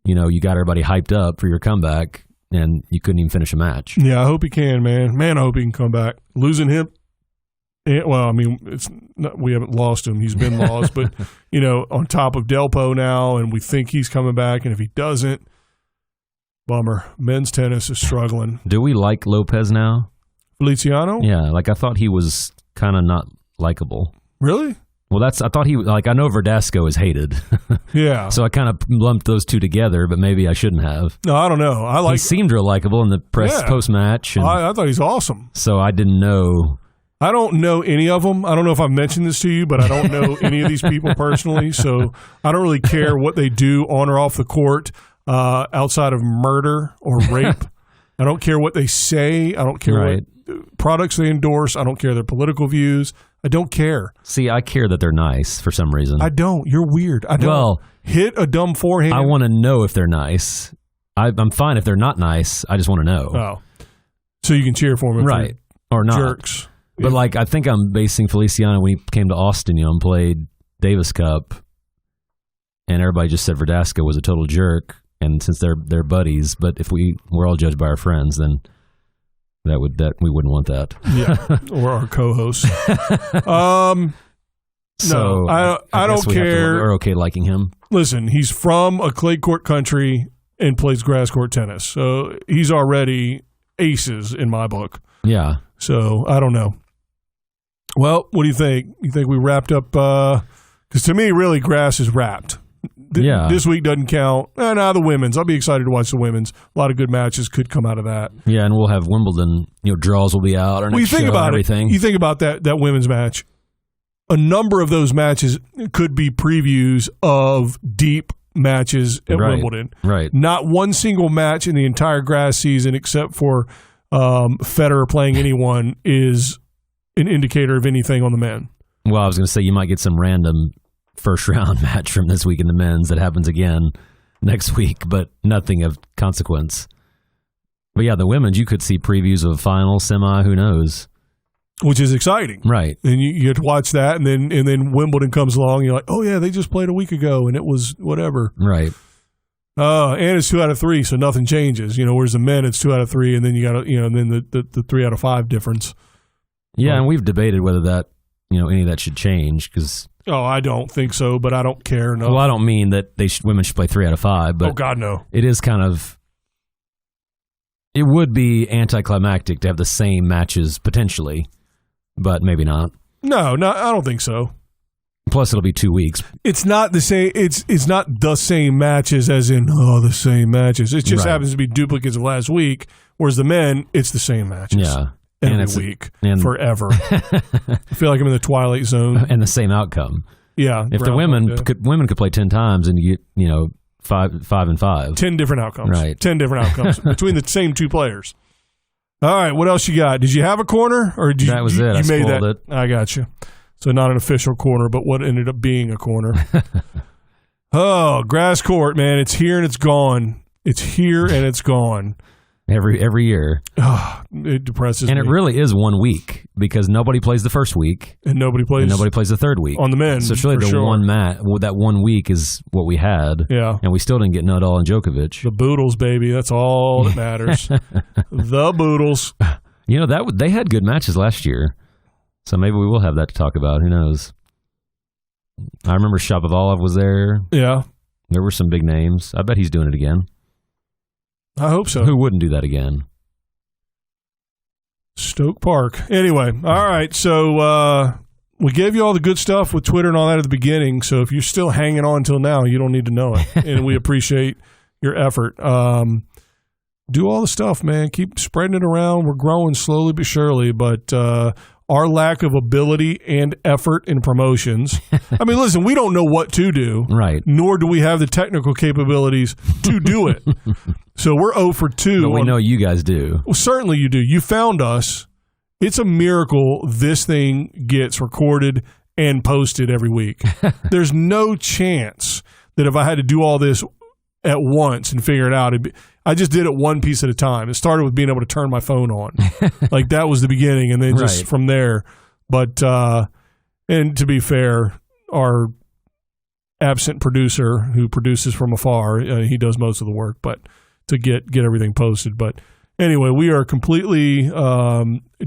you got everybody hyped up for your comeback and you couldn't even finish a match. Yeah, I hope he can, man. Man, I hope he can come back. Losing him, well, I mean, we haven't lost him. He's been lost. But, on top of Delpo now, and we think he's coming back. And if he doesn't, bummer. Men's tennis is struggling. Do we like Lopez now? Feliciano? Yeah, like I thought he was kind of not likable. Really? Well, I thought I know Verdasco is hated. Yeah. So I kind of lumped those two together, but maybe I shouldn't have. No, I don't know. He seemed real likable in the press post-match. I thought he's awesome. So I didn't know. I don't know any of them. I don't know if I've mentioned this to you, but I don't know any of these people personally. So I don't really care what they do on or off the court outside of murder or rape. I don't care what they say. I don't care products they endorse. I don't care their political views. I don't care. See, I care that they're nice for some reason. I don't. You're weird. I don't. Well, hit a dumb forehand. I want to know if they're nice. I'm fine if they're not nice. I just want to know. Oh. So you can cheer for them. Right. Or not. Jerks. But, like, I think I'm basing Feliciano when he came to Austin, and played Davis Cup, and everybody just said Verdasco was a total jerk, and since they're buddies, but if we're all judged by our friends, then we wouldn't want that. Yeah, or our co-host. So I don't care. We're okay liking him. Listen, he's from a clay court country and plays grass court tennis, so he's already aces in my book. Yeah. So I don't know. Well, what do you think? You think we wrapped up? Because to me, really, grass is wrapped. Yeah. This week doesn't count. Now the women's. I'll be excited to watch the women's. A lot of good matches could come out of that. Yeah, and we'll have Wimbledon. Draws will be out. You think about everything. You think about that women's match. A number of those matches could be previews of deep matches at Wimbledon. Right. Not one single match in the entire grass season, except for Federer playing anyone, is an indicator of anything on the men. Well, I was going to say you might get some random first-round match from this week in the men's that happens again next week, but nothing of consequence. But yeah, the women's, you could see previews of a final, semi, who knows. Which is exciting. Right. And you get to watch that, and then Wimbledon comes along, and you're like, oh, yeah, they just played a week ago, and it was whatever. Right. And it's 2 out of 3, so nothing changes. Whereas the men, it's 2 out of 3, and then you got and then the 3 out of 5 difference. Yeah, and we've debated whether that, any of that should change because. Oh, I don't think so, but I don't care. No. Well, I don't mean that women should play 3 out of 5, but. Oh God, no. It is kind of. It would be anticlimactic to have the same matches potentially, but maybe not. No, I don't think so. Plus, it'll be 2 weeks. It's not the same. It's not the same matches as in the same matches. It just happens to be duplicates of last week. Whereas the men, it's the same matches. Yeah. Every week, forever. I feel like I'm in the twilight zone. And the same outcome. Yeah. If the women could play 10 times and you get 5 and 5. 10 different outcomes. Right. 10 different outcomes between the same 2 players. All right. What else you got? Did you have a corner, or did that was it? I made spoiled it. I got you. So not an official corner, but what ended up being a corner. Oh, grass court, man! It's here and it's gone. It's here and it's gone. Every year. Oh, it depresses me. And it really is 1 week because nobody plays the first week. And nobody plays the third week. On the men. So it's really that 1 week is what we had. Yeah. And we still didn't get Nadal and Djokovic. The Boodles, baby. That's all that matters. The Boodles. They had good matches last year. So maybe we will have that to talk about. Who knows? I remember Shapovalov was there. Yeah. There were some big names. I bet he's doing it again. I hope so. Who wouldn't do that again? Stoke Park. Anyway, all right. So we gave you all the good stuff with Twitter and all that at the beginning. So if you're still hanging on until now, you don't need to know it. And we appreciate your effort. Do all the stuff, man. Keep spreading it around. We're growing slowly but surely. But our lack of ability and effort in promotions. I mean, listen, we don't know what to do. Right. Nor do we have the technical capabilities to do it. So we're 0 for 2. But we know you guys do. Well, certainly you do. You found us. It's a miracle this thing gets recorded and posted every week. There's no chance that if I had to do all this at once and figure it out, I just did it one piece at a time. It started with being able to turn my phone on. Like that was the beginning, and then just from there. But and to be fair, our absent producer who produces from afar, he does most of the work, but to get everything posted. But anyway, we are completely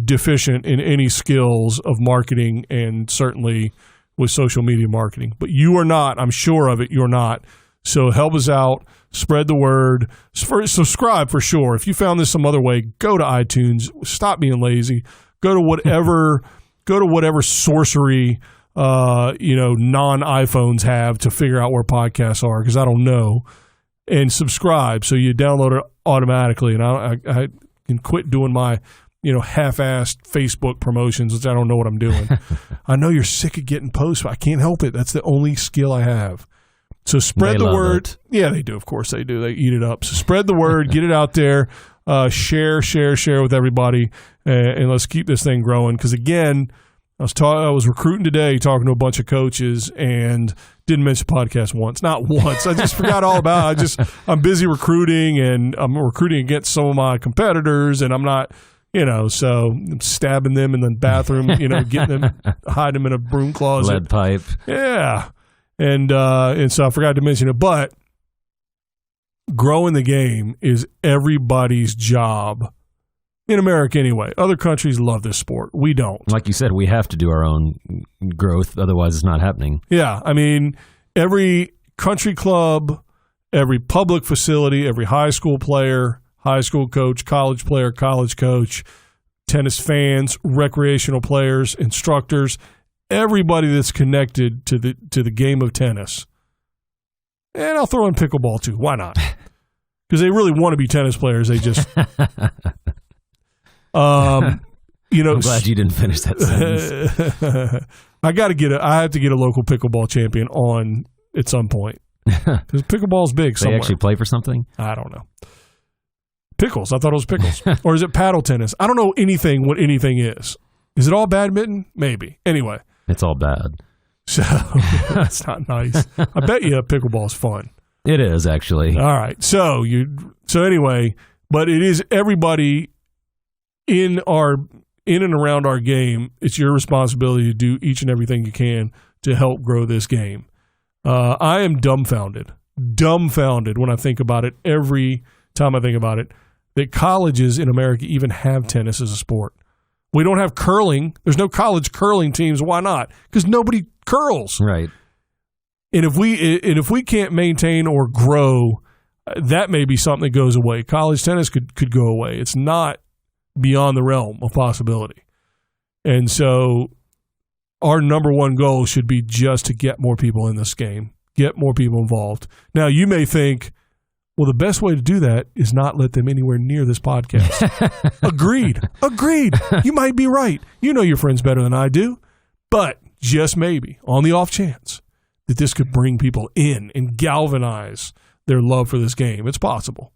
deficient in any skills of marketing, and certainly with social media marketing. But you are not. I'm sure of it. You're not. So help us out. Spread the word. Subscribe for sure. If you found this some other way, go to iTunes. Stop being lazy. Go to whatever sorcery non-iPhones have to figure out where podcasts are, because I don't know. And subscribe so you download it automatically. And I can quit doing my half-assed Facebook promotions, which I don't know what I'm doing. I know you're sick of getting posts, but I can't help it. That's the only skill I have. So spread the word. Yeah, they do. Of course they do. They eat it up. So spread the word. Get it out there. share with everybody, and let's keep this thing growing. Because again, I was recruiting today, talking to a bunch of coaches, and didn't mention podcast once. Not once. I just forgot all about it. I'm busy recruiting, and I'm recruiting against some of my competitors, and I'm not, so I'm stabbing them in the bathroom, getting them, hiding them in a broom closet. Lead pipe. Yeah. And so I forgot to mention it. But growing the game is everybody's job. In America, anyway. Other countries love this sport. We don't. Like you said, we have to do our own growth. Otherwise, it's not happening. Yeah. I mean, every country club, every public facility, every high school player, high school coach, college player, college coach, tennis fans, recreational players, instructors, everybody that's connected to the game of tennis. And I'll throw in pickleball, too. Why not? Because they really want to be tennis players. They just... I'm glad you didn't finish that sentence. I have to get a local pickleball champion on at some point because pickleball's big. They actually play for something? I don't know. Pickles. I thought it was pickles. Or is it paddle tennis? I don't know what anything is. Is it all badminton? Maybe. Anyway, it's all bad. So that's not nice. I bet you pickleball is fun. It is actually. All right. So anyway, but it is everybody. In and around our game, it's your responsibility to do each and everything you can to help grow this game. I am dumbfounded when I think about it, every time I think about it, that colleges in America even have tennis as a sport. We don't have curling. There's no college curling teams. Why not? Because nobody curls. Right. And if we can't maintain or grow, that may be something that goes away. College tennis could go away. It's not beyond the realm of possibility. And so our number one goal should be just to get more people in this game, get more people involved. Now, you may think, well, the best way to do that is not let them anywhere near this podcast. Agreed. You might be right. You know your friends better than I do. But just maybe, on the off chance, that this could bring people in and galvanize their love for this game. It's possible.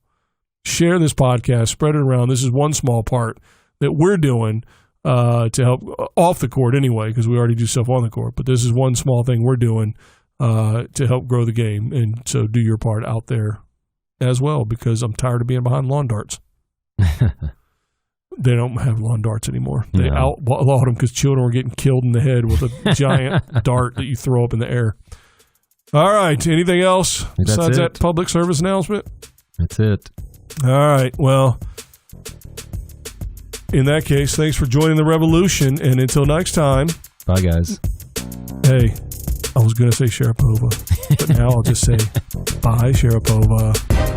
Share this podcast, spread it around. This is one small part that we're doing to help off the court anyway, because we already do stuff on the court. But this is one small thing we're doing to help grow the game. And so do your part out there as well, because I'm tired of being behind lawn darts. They don't have lawn darts anymore. They outlawed them because children were getting killed in the head with a giant dart that you throw up in the air. All right. Anything else besides that public service announcement? That's it. All right. Well, in that case, thanks for joining the revolution. And until next time. Bye, guys. Hey, I was going to say Sharapova, but now I'll just say bye, Sharapova.